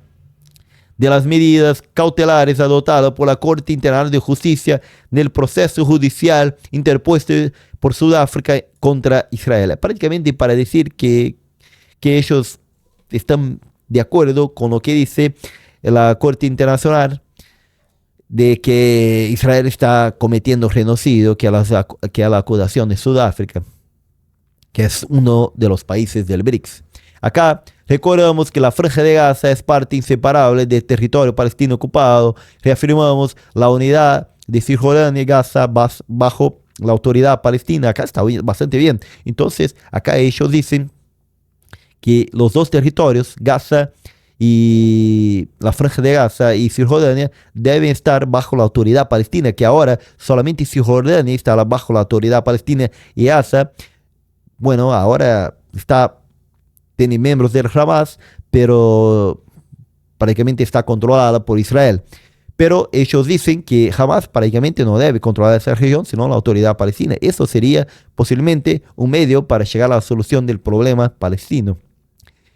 de las medidas cautelares adoptadas por la Corte Internacional de Justicia en el proceso judicial interpuesto por Sudáfrica contra Israel. Prácticamente para decir que ellos están de acuerdo con lo que dice la Corte Internacional de que Israel está cometiendo genocidio, que a la acusación de Sudáfrica, que es uno de los países del BRICS. Acá recordamos que la Franja de Gaza es parte inseparable del territorio palestino ocupado. Reafirmamos la unidad de Cisjordania y Gaza bajo la autoridad palestina. Acá está bastante bien. Entonces, acá ellos dicen que los dos territorios, Gaza y la Franja de Gaza y Cisjordania, deben estar bajo la autoridad palestina, que ahora solamente Cisjordania está bajo la autoridad palestina y Gaza, bueno, ahora tiene miembros del Hamas, pero prácticamente está controlada por Israel. Pero ellos dicen que Hamas prácticamente no debe controlar esa región, sino la autoridad palestina. Eso sería posiblemente un medio para llegar a la solución del problema palestino.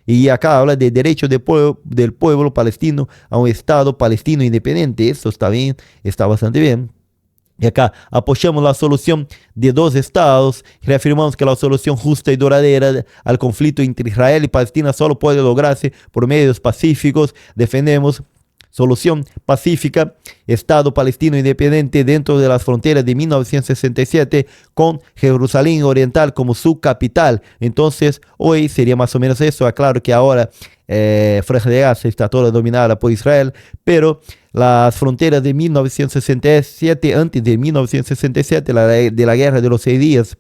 Y acá habla de derecho del pueblo palestino a un Estado palestino independiente. Eso está bien, está bastante bien. Y acá apoyamos la solución de dos estados. Reafirmamos que la solución justa y duradera al conflicto entre Israel y Palestina solo puede lograrse por medios pacíficos. Defendemos solución pacífica, Estado palestino independiente dentro de las fronteras de 1967 con Jerusalén Oriental como su capital. Entonces, hoy sería más o menos eso. Claro que ahora Franja de Gaza está toda dominada por Israel, pero las fronteras de 1967, antes de 1967, de la guerra de los 6 días,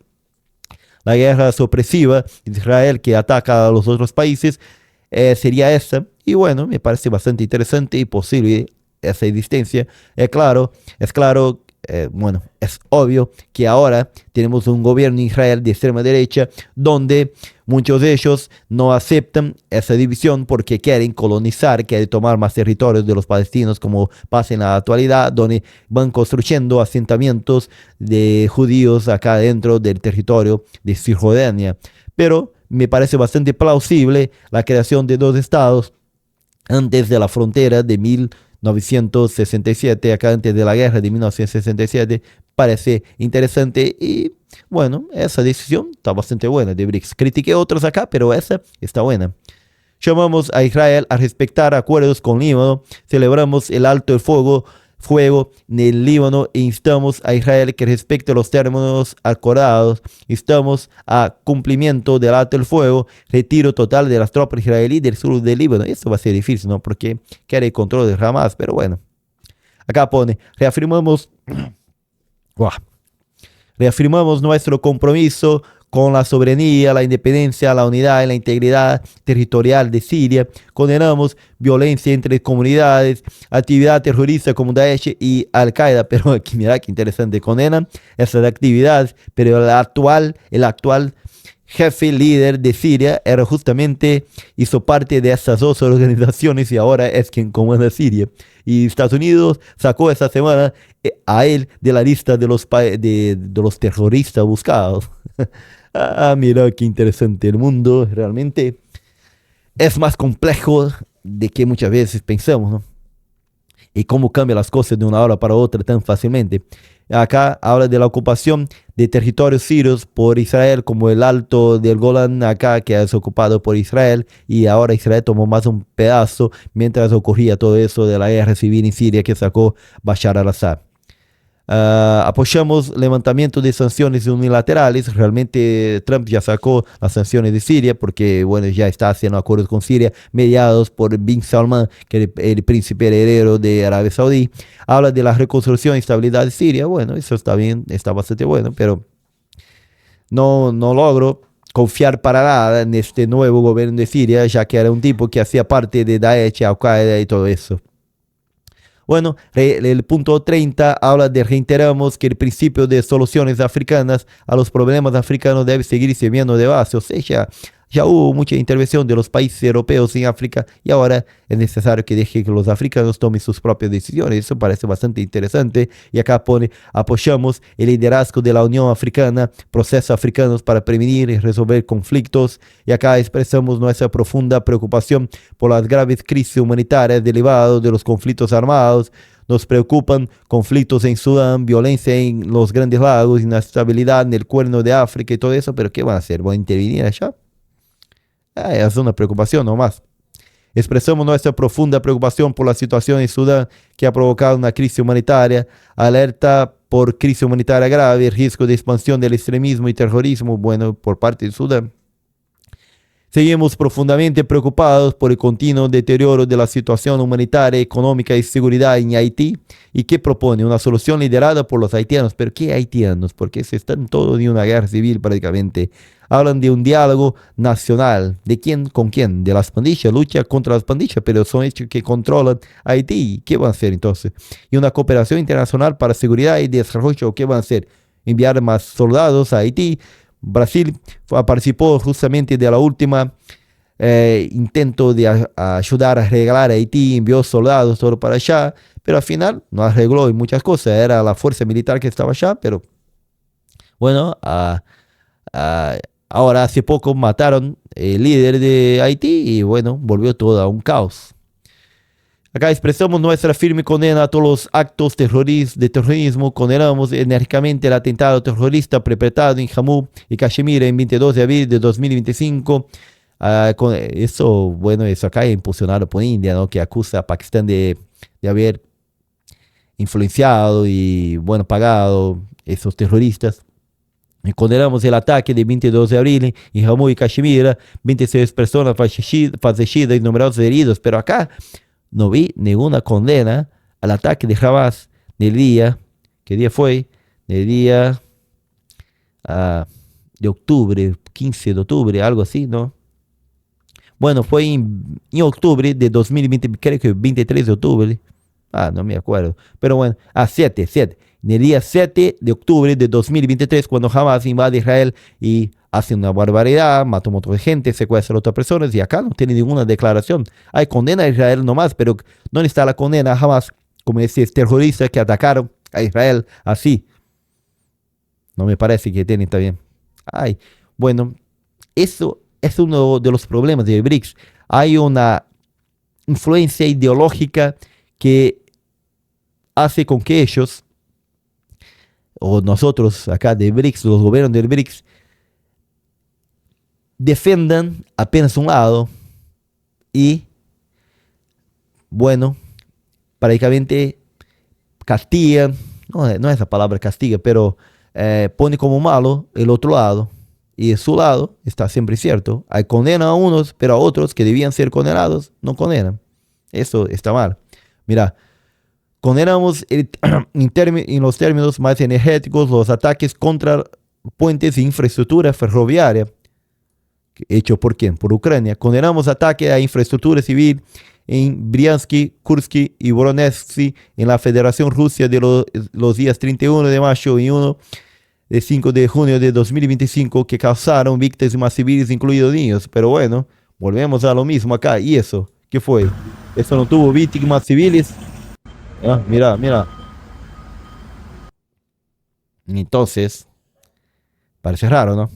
la guerra supresiva de Israel que ataca a los otros países, sería esa. Y bueno, me parece bastante interesante y posible esa existencia. Es claro, bueno, es obvio que ahora tenemos un gobierno en Israel de extrema derecha donde muchos de ellos no aceptan esa división porque quieren colonizar, quieren tomar más territorios de los palestinos como pasa en la actualidad, donde van construyendo asentamientos de judíos acá dentro del territorio de Cisjordania. Pero me parece bastante plausible la creación de 2 estados antes de la frontera de 1967, acá antes de la guerra de 1967, parece interesante y bueno, esa decisión está bastante buena de BRICS. Critiqué otros acá, pero esa está buena. Llamamos a Israel a respetar acuerdos con Líbano, celebramos el alto el fuego en el Líbano e instamos a Israel que respete los términos acordados. Instamos a cumplimiento del alto el fuego, retiro total de las tropas israelíes del sur del Líbano. Esto va a ser difícil, ¿no? Porque quiere el control de Hamas, pero bueno. Acá pone, reafirmamos nuestro compromiso con la soberanía, la independencia, la unidad y la integridad territorial de Siria. Condenamos violencia entre comunidades, actividad terrorista como Daesh y Al-Qaeda. Pero aquí mira qué interesante, condenan esas actividades, pero el actual jefe líder de Siria era justamente, hizo parte de esas 2 organizaciones y ahora es quien comanda Siria. Y Estados Unidos sacó esta semana a él de la lista de los terroristas buscados. Mira qué interesante. El mundo realmente es más complejo de que muchas veces pensamos, ¿no? Y cómo cambian las cosas de una hora para otra tan fácilmente. Acá habla de la ocupación de territorios sirios por Israel, como el alto del Golán acá, que es ocupado por Israel, y ahora Israel tomó más un pedazo mientras ocurría todo eso de la guerra civil en Siria que sacó Bashar al-Assad. Apoyamos levantamiento de sanciones unilaterales. Realmente Trump ya sacó las sanciones de Siria porque bueno, ya está haciendo acuerdos con Siria mediados por Bin Salman, que es el príncipe heredero de Arabia Saudí. Habla de la reconstrucción y estabilidad de Siria. Bueno, eso está bien, está bastante bueno, pero no logro confiar para nada en este nuevo gobierno de Siria, ya que era un tipo que hacía parte de Daesh, Al-Qaeda y todo eso. Bueno, el punto 30 habla de reiteramos que el principio de soluciones africanas a los problemas africanos debe seguir sirviendo de base. O sea, ya hubo mucha intervención de los países europeos en África y ahora es necesario que deje que los africanos tomen sus propias decisiones. Eso parece bastante interesante. Y acá pone, apoyamos el liderazgo de la Unión Africana, procesos africanos para prevenir y resolver conflictos. Y acá expresamos nuestra profunda preocupación por las graves crisis humanitarias derivadas de los conflictos armados. Nos preocupan conflictos en Sudán, violencia en los Grandes Lagos, inestabilidad en el Cuerno de África y todo eso. ¿Pero qué van a hacer? ¿Van a intervenir allá? Es una preocupación nomás. Expresamos nuestra profunda preocupación por la situación en Sudán que ha provocado una crisis humanitaria, alerta por crisis humanitaria grave, riesgo de expansión del extremismo y terrorismo, bueno, por parte de Sudán. Seguimos profundamente preocupados por el continuo deterioro de la situación humanitaria, económica y seguridad en Haití y que propone una solución liderada por los haitianos. ¿Pero qué haitianos? Porque se están todos en una guerra civil prácticamente. Hablan de un diálogo nacional. ¿De quién con quién? De las pandillas, lucha contra las pandillas, pero son hechos que controlan Haití. ¿Qué van a hacer entonces? Y una cooperación internacional para seguridad y desarrollo. ¿Qué van a hacer? Enviar más soldados a Haití. Brasil participó justamente de la última intento de ayudar a arreglar a Haití, envió soldados todo para allá, pero al final no arregló en muchas cosas, era la fuerza militar que estaba allá, pero bueno, ahora hace poco mataron el líder de Haití y bueno, volvió todo a un caos. Acá expresamos nuestra firme condena a todos los actos de terrorismo. Condenamos enérgicamente el atentado terrorista perpetrado en Jammu y Cachemira en 22 de abril de 2025. Con eso, bueno, eso acá es impulsionado por India, ¿no? Que acusa a Pakistán de haber influenciado y, bueno, pagado esos terroristas. Y condenamos el ataque de 22 de abril en Jammu y Kashmir, 26 personas fallecidas y numerosos heridos, pero acá no vi ninguna condena al ataque de Hamas del día, ¿qué día fue? Del día de octubre, 15 de octubre, algo así, ¿no? Bueno, fue en octubre de 2020, creo que 23 de octubre. No me acuerdo. Pero bueno, 7. En el día 7 de octubre de 2023, cuando Hamas invade Israel y hace una barbaridad, mata un montón de gente, secuestra a otras personas, y acá no tiene ninguna declaración. Hay condena a Israel nomás, pero ¿dónde está la condena a Hamas? Como esos terroristas que atacaron a Israel así. No me parece que tiene también. Bueno, eso es uno de los problemas de BRICS. Hay una influencia ideológica que hace con que ellos, o nosotros acá de BRICS, los gobiernos del BRICS, defendan apenas un lado y, bueno, prácticamente castigan, no es la palabra castiga, pero pone como malo el otro lado. Y su lado está siempre cierto. Hay condena a unos, pero a otros que debían ser condenados, no condenan. Eso está mal. Mira, condenamos en los términos más energéticos los ataques contra puentes e infraestructura ferroviaria. ¿Hecho por quién? Por Ucrania. Condenamos ataques a infraestructura civil en Briansk, Kursk y Voronezh en la Federación Rusia de los días 31 de mayo y 1 de 5 de junio de 2025 que causaron víctimas civiles, incluidos niños. Pero bueno, volvemos a lo mismo acá. ¿Y eso? ¿Qué fue? ¿Eso no tuvo víctimas civiles? Mira. Entonces, parece raro, ¿no?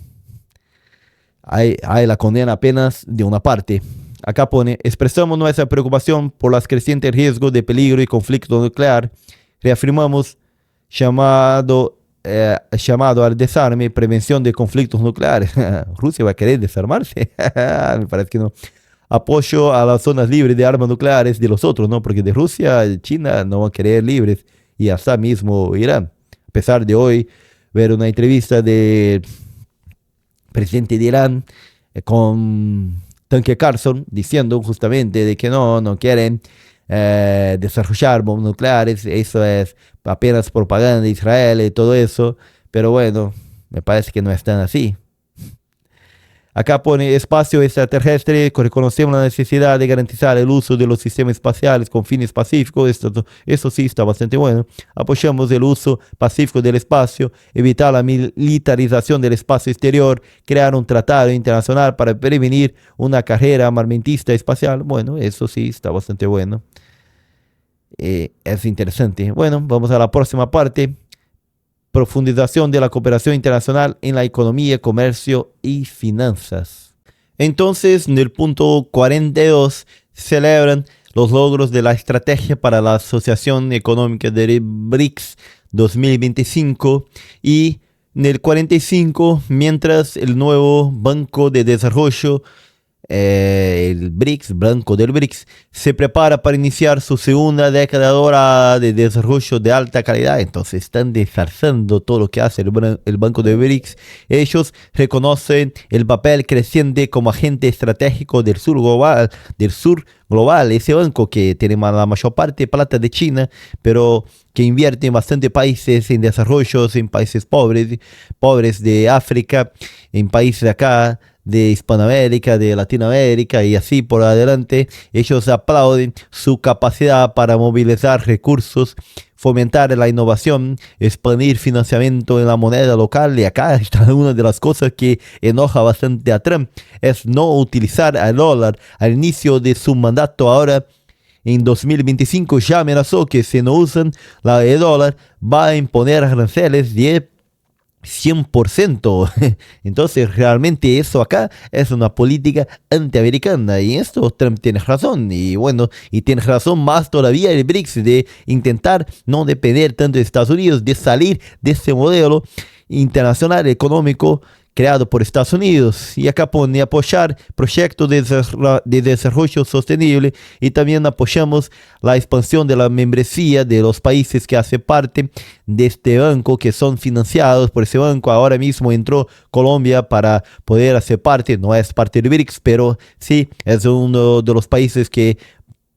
Hay la condena apenas de una parte. Acá pone, expresamos nuestra preocupación por los crecientes riesgos de peligro y conflicto nuclear. Reafirmamos llamado al desarme y prevención de conflictos nucleares. ¿Rusia va a querer desarmarse? Me parece que no. Apoyo a las zonas libres de armas nucleares de los otros, ¿no? Porque de Rusia, China no van a querer libres, y hasta mismo Irán. A pesar de hoy ver una entrevista del presidente de Irán con Tucker Carlson diciendo justamente de que no quieren desarrollar bombas nucleares, eso es apenas propaganda de Israel y todo eso, pero bueno, me parece que no es tan así. Acá pone espacio extraterrestre, reconocemos la necesidad de garantizar el uso de los sistemas espaciales con fines pacíficos, eso sí está bastante bueno. Apoyamos el uso pacífico del espacio, evitar la militarización del espacio exterior, crear un tratado internacional para prevenir una carrera armamentista espacial. Bueno, eso sí está bastante bueno. Es interesante. Bueno, vamos a la próxima parte. Profundización de la cooperación internacional en la economía, comercio y finanzas. Entonces, en el punto 42, celebran los logros de la estrategia para la Asociación Económica de BRICS 2025 y en el 45, mientras el nuevo Banco de Desarrollo, el BRICS, Banco del BRICS, se prepara para iniciar su segunda década de desarrollo de alta calidad. Entonces están desarrollando todo lo que hace el Banco del BRICS. Ellos reconocen el papel creciente como agente estratégico del sur global, ese banco que tiene la mayor parte de plata de China, pero que invierte en bastantes países en desarrollo, en países pobres de África, en países de acá, de Hispanoamérica, de Latinoamérica y así por adelante. Ellos aplauden su capacidad para movilizar recursos, fomentar la innovación, expandir financiamiento en la moneda local. Y acá está una de las cosas que enoja bastante a Trump, es no utilizar el dólar. Al inicio de su mandato ahora, en 2025, ya amenazó que si no usan el dólar va a imponer aranceles de 100%. Entonces realmente eso acá es una política antiamericana, y esto Trump tiene razón, y bueno, y tiene razón más todavía el BRICS de intentar no depender tanto de Estados Unidos, de salir de ese modelo internacional económico creado por Estados Unidos. Y acá pone apoyar proyectos de desarrollo sostenible, y también apoyamos la expansión de la membresía de los países que hacen parte de este banco, que son financiados por ese banco. Ahora mismo entró Colombia para poder hacer parte, no es parte de BRICS, pero sí es uno de los países que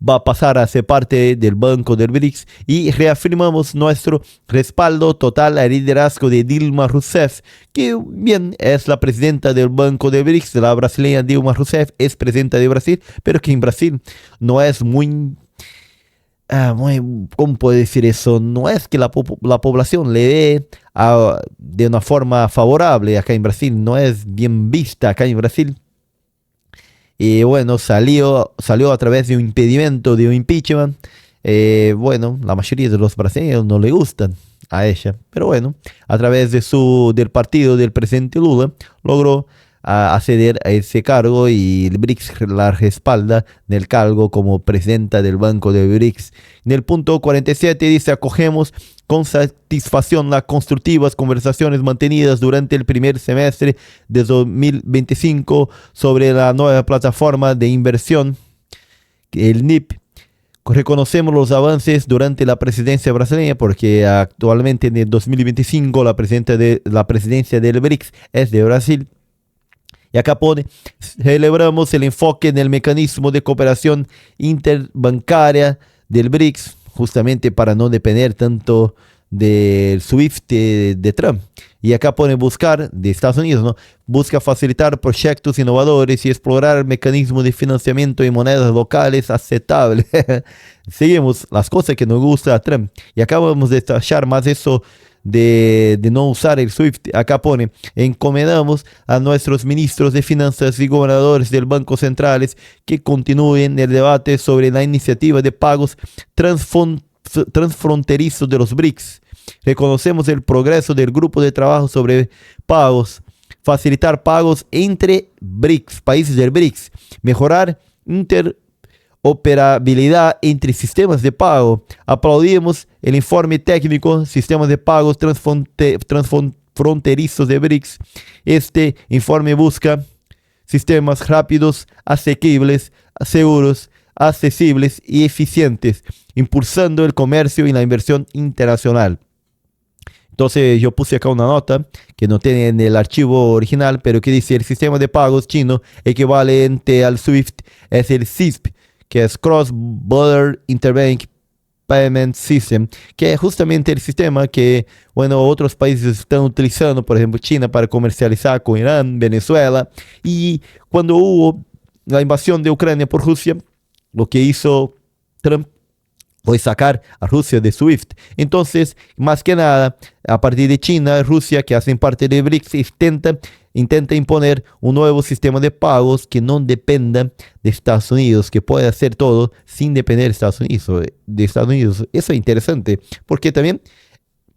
va a pasar a ser parte del Banco del BRICS, y reafirmamos nuestro respaldo total al liderazgo de Dilma Rousseff, que bien es la presidenta del Banco del BRICS. La brasileña Dilma Rousseff es presidenta de Brasil, pero que en Brasil no es muy, ¿cómo puedo decir eso? No es que la población le ve de una forma favorable acá en Brasil, no es bien vista acá en Brasil. Y bueno, salió a través de un impedimento, de un impeachment. Bueno, la mayoría de los brasileños no le gustan a ella. Pero bueno, a través del partido del presidente Lula, logró acceder a ese cargo, y el BRICS la respalda en el cargo como presidenta del Banco de BRICS. En el punto 47 dice: acogemos con satisfacción las constructivas conversaciones mantenidas durante el primer semestre de 2025 sobre la nueva plataforma de inversión, el NIP. Reconocemos los avances durante la presidencia brasileña, porque actualmente en el 2025 la presidencia del BRICS es de Brasil. Y acá pone: celebramos el enfoque en el mecanismo de cooperación interbancaria del BRICS, justamente para no depender tanto del SWIFT de Trump. Y acá pone buscar, de Estados Unidos, ¿no? Busca facilitar proyectos innovadores y explorar mecanismos de financiamiento en monedas locales aceptables. Seguimos las cosas que nos gusta a Trump. Y acá vamos a detallar más eso de no usar el SWIFT. Acá pone: encomendamos a nuestros ministros de finanzas y gobernadores del Banco Centrales que continúen el debate sobre la iniciativa de pagos transfronterizos de los BRICS. Reconocemos el progreso del grupo de trabajo sobre pagos, facilitar pagos entre BRICS, países del BRICS, mejorar interoperabilidad entre sistemas de pago. Aplaudimos el informe técnico Sistemas de Pagos Transfronterizos de BRICS. Este informe busca sistemas rápidos, asequibles, seguros, accesibles y eficientes, impulsando el comercio y la inversión internacional. Entonces yo puse acá una nota que no tiene en el archivo original, pero que dice: el sistema de pagos chino equivalente al SWIFT es el CISP, que es Cross Border Interbank Payment System, que es justamente el sistema que, bueno, otros países están utilizando, por ejemplo China, para comercializar con Irán, Venezuela. Y cuando hubo la invasión de Ucrania por Rusia, lo que hizo Trump fue sacar a Rusia de SWIFT. Entonces, más que nada, a partir de China, Rusia, que hacen parte de BRICS, intenta imponer un nuevo sistema de pagos que no dependa de Estados Unidos, que pueda hacer todo sin depender de Estados Unidos. Eso es interesante, porque también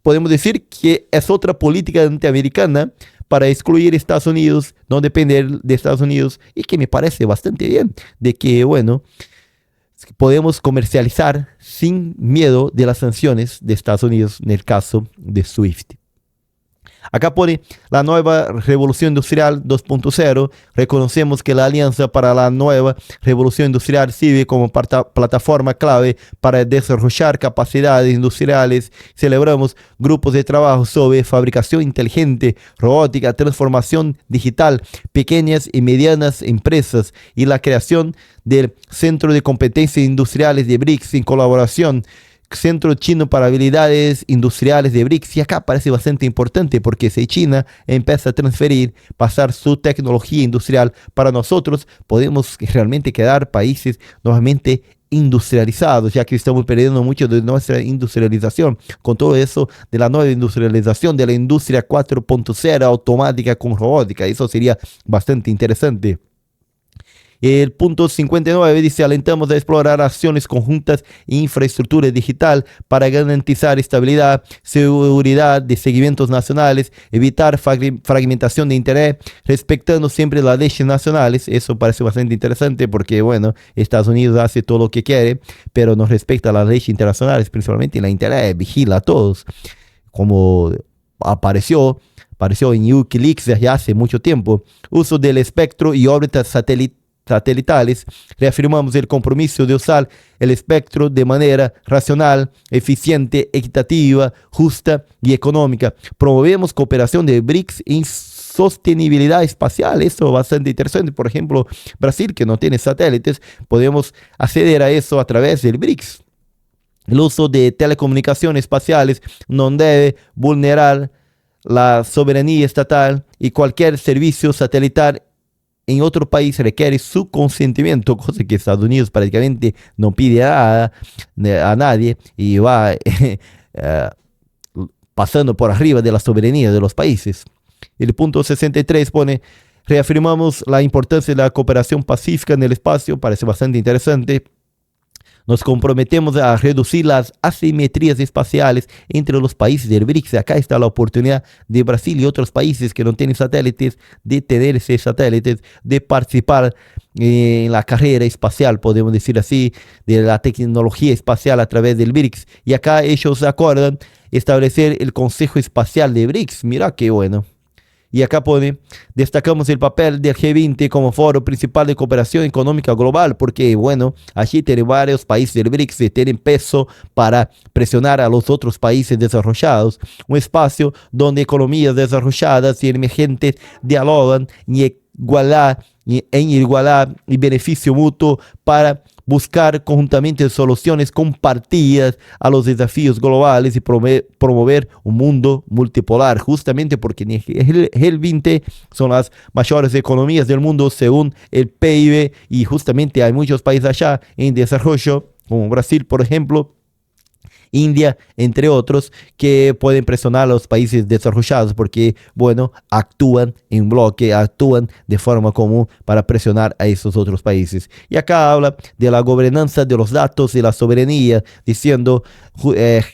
podemos decir que es otra política norteamericana para excluir a Estados Unidos, no depender de Estados Unidos, y que me parece bastante bien, de que, bueno, podemos comercializar sin miedo de las sanciones de Estados Unidos en el caso de SWIFT. Acá pone: la nueva revolución industrial 2.0. Reconocemos que la Alianza para la Nueva Revolución Industrial sirve como plataforma clave para desarrollar capacidades industriales. Celebramos grupos de trabajo sobre fabricación inteligente, robótica, transformación digital, pequeñas y medianas empresas, y la creación del Centro de Competencias Industriales de BRICS en colaboración Centro Chino para Habilidades Industriales de BRICS. Y acá parece bastante importante, porque si China empieza a pasar su tecnología industrial para nosotros, podemos realmente quedar países nuevamente industrializados, ya que estamos perdiendo mucho de nuestra industrialización. Con todo eso de la nueva industrialización, de la industria 4.0 automática con robótica, eso sería bastante interesante. El punto 59 dice: alentamos a explorar acciones conjuntas e infraestructura digital para garantizar estabilidad, seguridad de seguimientos nacionales, evitar fragmentación de interés, respetando siempre las leyes nacionales. Eso parece bastante interesante, porque, bueno, Estados Unidos hace todo lo que quiere, pero no respeta las leyes internacionales, principalmente la interés, vigila a todos, como apareció apareció en Wikileaks desde hace mucho tiempo. Uso del espectro y órbitas satelitales. Reafirmamos el compromiso de usar el espectro de manera racional, eficiente, equitativa, justa y económica. Promovemos cooperación de BRICS en sostenibilidad espacial. Esto es bastante interesante. Por ejemplo, Brasil, que no tiene satélites, podemos acceder a eso a través del BRICS. El uso de telecomunicaciones espaciales no debe vulnerar la soberanía estatal y cualquier servicio satelital en otro país requiere su consentimiento, cosa que Estados Unidos prácticamente no pide a nadie y va pasando por arriba de la soberanía de los países. El punto 63 pone: reafirmamos la importancia de la cooperación pacífica en el espacio. Parece bastante interesante. Nos comprometemos a reducir las asimetrías espaciales entre los países del BRICS. Acá está la oportunidad de Brasil y otros países que no tienen satélites de tener esos satélites, de participar en la carrera espacial, podemos decir así, de la tecnología espacial a través del BRICS. Y acá ellos acuerdan establecer el Consejo Espacial de BRICS. Mira qué bueno. Y acá pone: destacamos el papel del G20 como foro principal de cooperación económica global, porque, bueno, allí tienen varios países del BRICS que tienen peso para presionar a los otros países desarrollados. Un espacio donde economías desarrolladas y emergentes dialogan en igualdad y beneficio mutuo para buscar conjuntamente soluciones compartidas a los desafíos globales y promover un mundo multipolar, justamente porque el G20 son las mayores economías del mundo según el PIB, y justamente hay muchos países allá en desarrollo, como Brasil, por ejemplo, India, entre otros, que pueden presionar a los países desarrollados porque, bueno, actúan en bloque, actúan de forma común para presionar a esos otros países. Y acá habla de la gobernanza de los datos y la soberanía, diciendo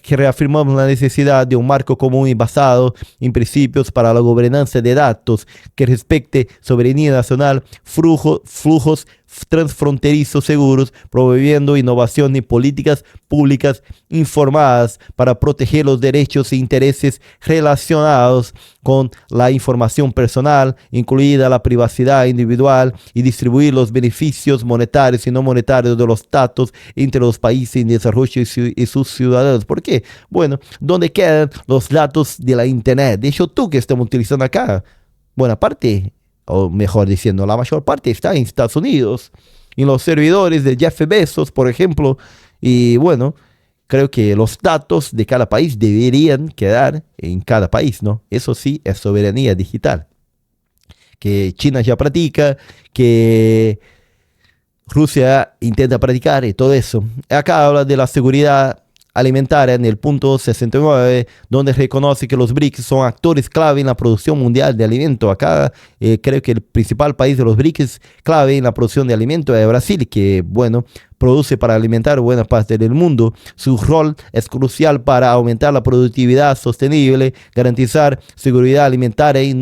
que reafirmamos la necesidad de un marco común y basado en principios para la gobernanza de datos que respecte soberanía nacional, flujos transfronterizos seguros, promoviendo innovación y políticas públicas informadas para proteger los derechos e intereses relacionados con la información personal, incluida la privacidad individual, y distribuir los beneficios monetarios y no monetarios de los datos entre los países en desarrollo y sus ciudadanos. ¿Por qué? Bueno, ¿dónde quedan los datos de la Internet? De hecho, tú que estamos utilizando acá, buena parte, o mejor diciendo, la mayor parte está en Estados Unidos, en los servidores de Jeff Bezos, por ejemplo. Y bueno, creo que los datos de cada país deberían quedar en cada país, ¿no? Eso sí es soberanía digital, que China ya practica, que Rusia intenta practicar y todo eso. Acá habla de la seguridad alimentaria en el punto 69, donde reconoce que los BRICS son actores clave en la producción mundial de alimentos. Acá creo que el principal país de los BRICS clave en la producción de alimentos es Brasil, que, bueno, produce para alimentar buena parte del mundo. Su rol es crucial para aumentar la productividad sostenible, garantizar seguridad alimentaria y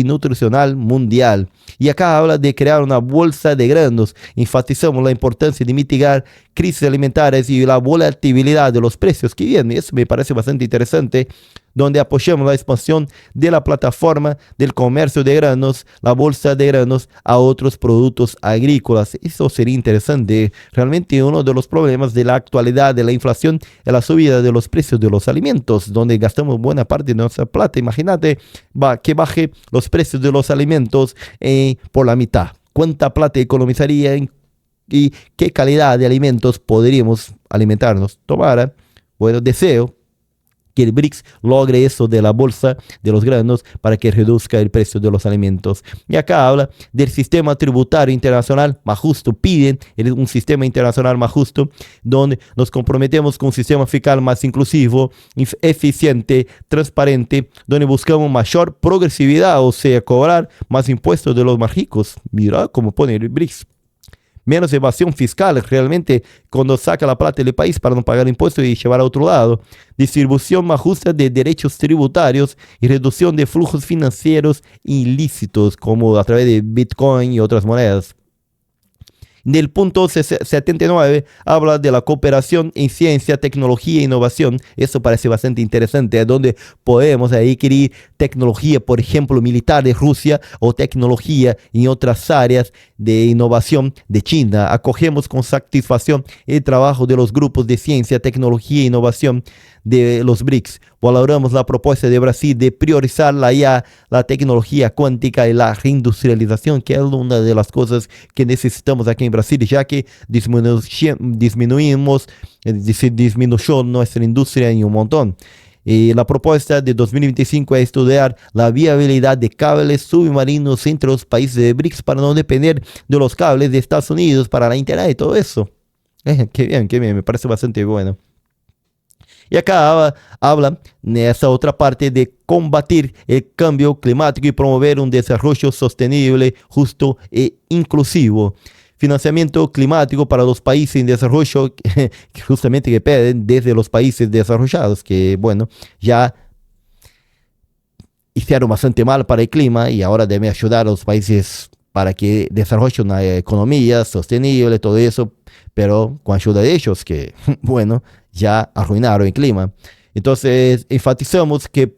nutricional mundial. Y acá habla de crear una bolsa de granos. Enfatizamos la importancia de mitigar crisis alimentarias y la volatilidad de los precios que vienen. Eso me parece bastante interesante, donde apoyamos la expansión de la plataforma del comercio de granos, la bolsa de granos, a otros productos agrícolas. Eso sería interesante. Realmente uno de los problemas de la actualidad de la inflación es la subida de los precios de los alimentos, donde gastamos buena parte de nuestra plata. Imagínate que baje los precios de los alimentos por la mitad. ¿Cuánta plata economizaría y qué calidad de alimentos podríamos alimentarnos? Tomara, bueno, deseo que el BRICS logre eso de la bolsa de los granos para que reduzca el precio de los alimentos. Y acá habla del sistema tributario internacional más justo. Piden un sistema internacional más justo, donde nos comprometemos con un sistema fiscal más inclusivo, eficiente, transparente, donde buscamos mayor progresividad, o sea, cobrar más impuestos de los más ricos. Mira cómo pone el BRICS. Menos evasión fiscal, realmente, cuando saca la plata del país para no pagar impuestos y llevar a otro lado. Distribución más justa de derechos tributarios y reducción de flujos financieros ilícitos, como a través de Bitcoin y otras monedas. Del punto 79 habla de la cooperación en ciencia, tecnología e innovación. Eso parece bastante interesante, donde podemos adquirir tecnología, por ejemplo, militar de Rusia o tecnología en otras áreas de innovación de China. Acogemos con satisfacción el trabajo de los grupos de ciencia, tecnología e innovación de los BRICS. Valoramos la propuesta de Brasil de priorizar la IA, la tecnología cuántica y la reindustrialización, que es una de las cosas que necesitamos aquí en Brasil, ya que disminuyó nuestra industria en un montón. Y la propuesta de 2025 es estudiar la viabilidad de cables submarinos entre los países de BRICS para no depender de los cables de Estados Unidos para la Internet y todo eso. Qué bien, me parece bastante bueno. Y acá habla en esa otra parte de combatir el cambio climático y promover un desarrollo sostenible, justo e inclusivo. Financiamiento climático para los países en desarrollo, justamente que piden desde los países desarrollados, que bueno, ya hicieron bastante mal para el clima y ahora deben ayudar a los países para que desarrollen una economía sostenible, todo eso, pero con ayuda de ellos, que bueno, ya arruinaron el clima. Entonces, enfatizamos que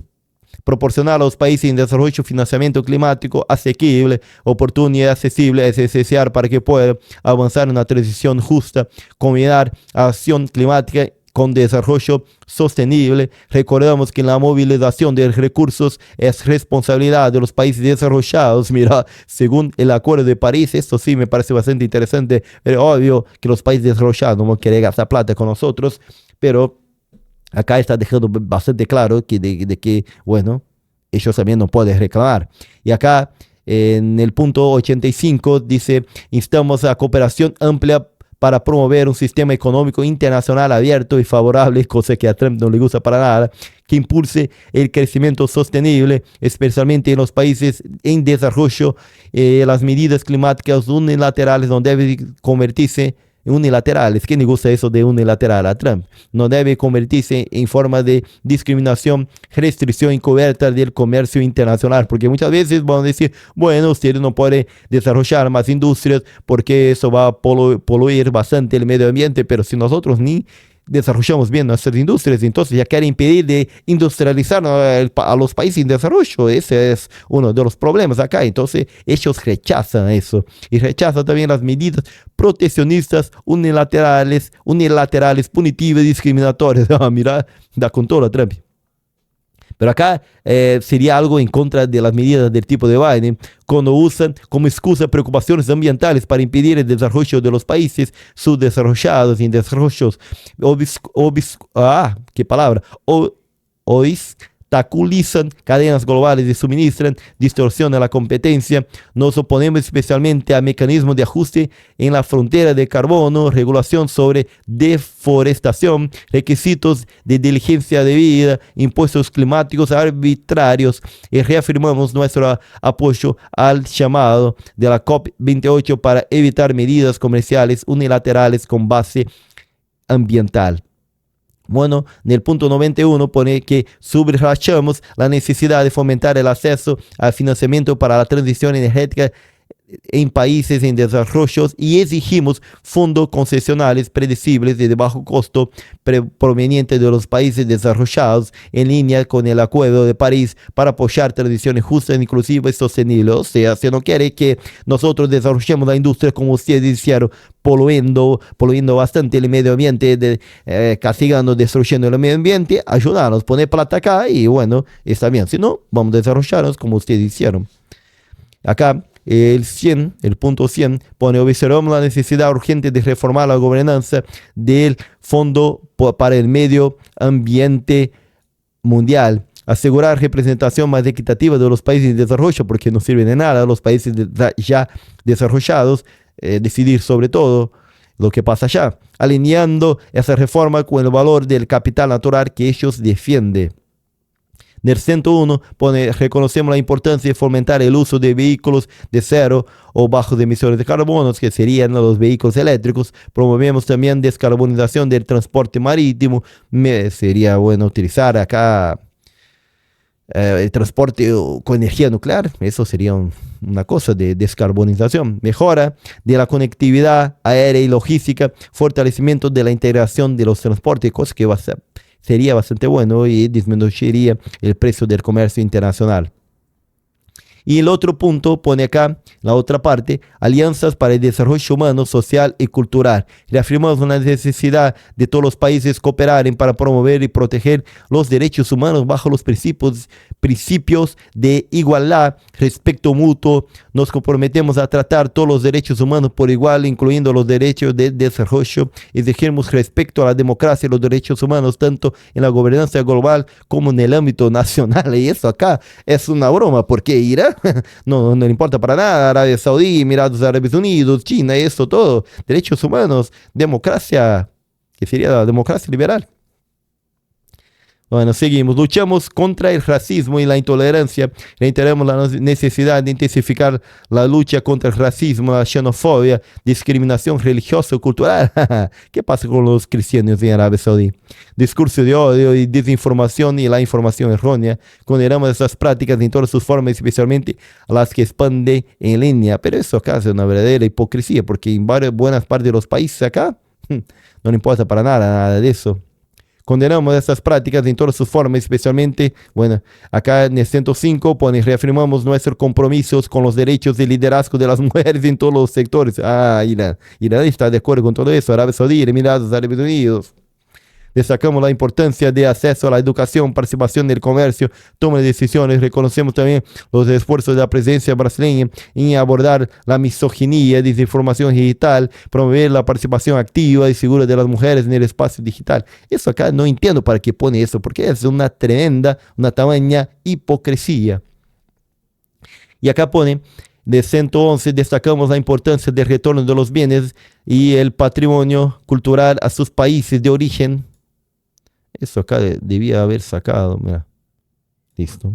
proporcionar a los países en desarrollo financiamiento climático asequible, oportuno y accesible es esencial para que puedan avanzar en una transición justa, combinar acción climática con desarrollo sostenible. Recordamos que la movilización de recursos es responsabilidad de los países desarrollados. Mira, según el Acuerdo de París, esto sí me parece bastante interesante, pero obvio que los países desarrollados no quieren gastar plata con nosotros, pero acá está dejando bastante claro que, de que, bueno, ellos también no pueden reclamar. Y acá, en el punto 85, dice, instamos a cooperación amplia para promover un sistema económico internacional abierto y favorable, cosa que a Trump no le gusta para nada, que impulse el crecimiento sostenible, especialmente en los países en desarrollo. Las medidas climáticas unilaterales no deben convertirse unilaterales. ¿Quién le gusta eso de unilateral? A Trump. No debe convertirse en forma de discriminación, restricción encubierta del comercio internacional, porque muchas veces van a decir, bueno, ustedes no pueden desarrollar más industrias porque eso va a poluir bastante el medio ambiente, pero si nosotros ni desarrollamos bien nuestras industrias, entonces ya quieren impedir de industrializar a los países en desarrollo. Ese es uno de los problemas acá. Entonces ellos rechazan eso y rechazan también las medidas proteccionistas unilaterales, punitivas, discriminatorias. Mira, da con todo a Trump. Pero acá sería algo en contra de las medidas del tipo de Biden, cuando usan como excusa preocupaciones ambientales para impedir el desarrollo de los países subdesarrollados y en desarrollos obstaculizan cadenas globales de suministro, distorsionan la competencia. Nos oponemos especialmente a mecanismos de ajuste en la frontera de carbono, regulación sobre deforestación, requisitos de diligencia debida, impuestos climáticos arbitrarios, y reafirmamos nuestro apoyo al llamado de la COP28 para evitar medidas comerciales unilaterales con base ambiental. Bueno, en el punto 91 pone que subrayamos la necesidad de fomentar el acceso al financiamiento para la transición energética en países en desarrollo y exigimos fondos concesionales predecibles y de bajo costo provenientes de los países desarrollados en línea con el Acuerdo de París para apoyar transiciones justas, inclusivas y sostenibles. O sea, si no quiere que nosotros desarrollemos la industria como ustedes hicieron, poluendo bastante el medio ambiente, castigando, destruyendo el medio ambiente, ayudarnos, poner plata acá y bueno, está bien. Si no, vamos a desarrollarnos como ustedes hicieron. Acá el punto 100 pone: observamos la necesidad urgente de reformar la gobernanza del Fondo para el Medio Ambiente Mundial, asegurar representación más equitativa de los países en desarrollo, porque no sirve de nada a los países ya desarrollados decidir sobre todo lo que pasa allá, alineando esa reforma con el valor del capital natural que ellos defienden. Del 101 pone: reconocemos la importancia de fomentar el uso de vehículos de cero o bajos emisiones de carbono, que serían los vehículos eléctricos. Promovemos también descarbonización del transporte marítimo. Sería bueno utilizar acá el transporte con energía nuclear, eso sería una cosa de descarbonización, mejora de la conectividad aérea y logística, fortalecimiento de la integración de los transportes, cosa que sería bastante bueno y disminuiría el precio del comercio internacional. Y el otro punto pone acá, la otra parte, alianzas para el desarrollo humano, social y cultural. Reafirmamos la necesidad de todos los países cooperaren para promover y proteger los derechos humanos bajo los principios de igualdad, respeto mutuo. Nos comprometemos a tratar todos los derechos humanos por igual, incluyendo los derechos de desarrollo. Exigimos respeto a la democracia y los derechos humanos, tanto en la gobernanza global como en el ámbito nacional. Y eso acá es una broma, porque Irán no le importa para nada, Arabia Saudí, Emiratos Árabes Unidos, China, eso todo, derechos humanos, democracia, que sería la democracia liberal. Bueno, seguimos. Luchamos contra el racismo y la intolerancia. Reiteramos la necesidad de intensificar la lucha contra el racismo, la xenofobia, discriminación religiosa o cultural. ¿Qué pasa con los cristianos en Arabia Saudí? Discurso de odio y desinformación y la información errónea. Condenamos esas prácticas en todas sus formas, especialmente las que expanden en línea. Pero eso acá es una verdadera hipocresía, porque en buenas partes de los países acá no le importa para nada de eso. Condenamos estas prácticas en todas sus formas, especialmente, bueno, acá en el 105 pone, reafirmamos nuestros compromisos con los derechos de liderazgo de las mujeres en todos los sectores. Irán está de acuerdo con todo eso, Arabia Saudí, Emiratos Árabes Unidos. Destacamos la importancia de acceso a la educación, participación del comercio, toma de decisiones. Reconocemos también los esfuerzos de la presencia brasileña en abordar la misoginia, desinformación digital, promover la participación activa y segura de las mujeres en el espacio digital. Eso acá no entiendo para qué pone eso, porque es una tamaña hipocresía. Y acá pone, de 111, destacamos la importancia del retorno de los bienes y el patrimonio cultural a sus países de origen. Eso acá debía haber sacado, mira. Listo.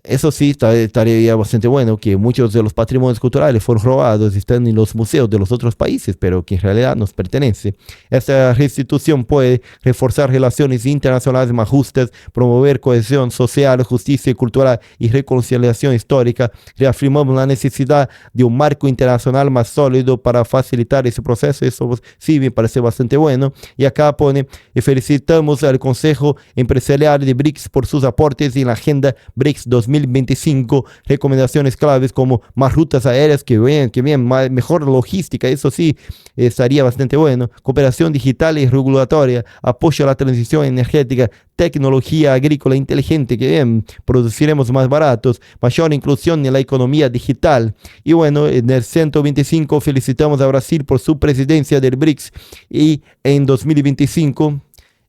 Eso sí, estaría bastante bueno, que muchos de los patrimonios culturales fueron robados y están en los museos de los otros países, pero que en realidad nos pertenece. Esta restitución puede reforzar relaciones internacionales más justas, promover cohesión social, justicia cultural y reconciliación histórica. Reafirmamos la necesidad de un marco internacional más sólido para facilitar ese proceso. Eso sí me parece bastante bueno. Y acá pone, felicitamos al Consejo Empresarial de BRICS por sus aportes en la Agenda BRICS 2025, recomendaciones claves como más rutas aéreas, que bien, mejor logística, eso sí, estaría bastante bueno, cooperación digital y regulatoria, apoyo a la transición energética, tecnología agrícola inteligente, que bien, produciremos más baratos, mayor inclusión en la economía digital. Y bueno, en el 125 felicitamos a Brasil por su presidencia del BRICS y en 2025,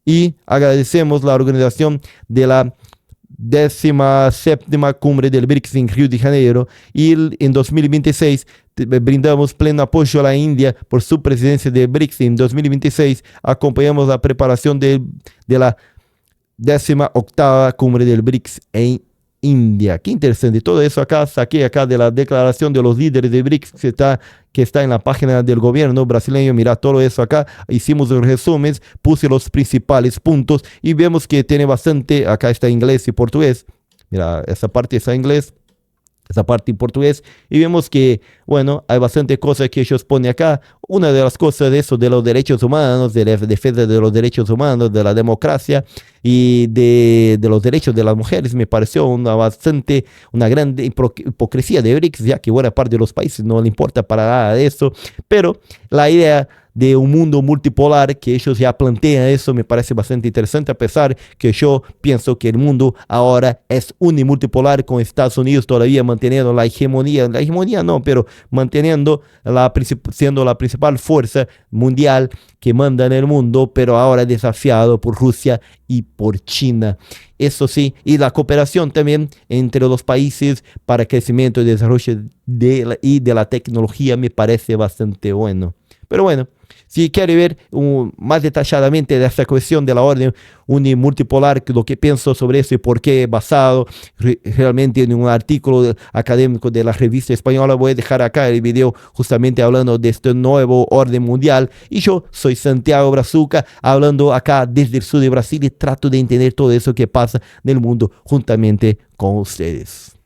y agradecemos la organización de la 17ª cumbre del BRICS en Río de Janeiro, y en 2026 brindamos pleno apoyo a la India por su presidencia del BRICS. En 2026 acompañamos la preparación de la 18ª cumbre del BRICS en India. Qué interesante. Todo eso acá saqué acá de la declaración de los líderes de BRICS que está en la página del gobierno brasileño. Mira todo eso acá. Hicimos los resúmenes, puse los principales puntos y vemos que tiene bastante. Acá está inglés y portugués. Mira, esa parte está en inglés, esa parte en portugués, y vemos que, bueno, hay bastante cosas que ellos ponen acá. Una de las cosas de eso, de los derechos humanos, de la defensa de los derechos humanos, de la democracia y de los derechos de las mujeres, me pareció una gran hipocresía de BRICS, ya que buena parte de los países no le importa para nada de eso, pero la idea de un mundo multipolar que ellos ya plantean, eso me parece bastante interesante, a pesar que yo pienso que el mundo ahora es unimultipolar, con Estados Unidos todavía manteniendo la hegemonía no, pero manteniendo siendo la principal fuerza mundial que manda en el mundo, pero ahora desafiado por Rusia y por China. Eso sí, y la cooperación también entre los países para crecimiento y desarrollo de la tecnología me parece bastante bueno. Pero bueno, si quiere ver más detalladamente de esta cuestión de la orden unimultipolar, lo que pienso sobre eso y por qué basado realmente en un artículo académico de la revista española, voy a dejar acá el video justamente hablando de este nuevo orden mundial. Y yo soy Santiago Brazuca, hablando acá desde el sur de Brasil y trato de entender todo eso que pasa en el mundo juntamente con ustedes.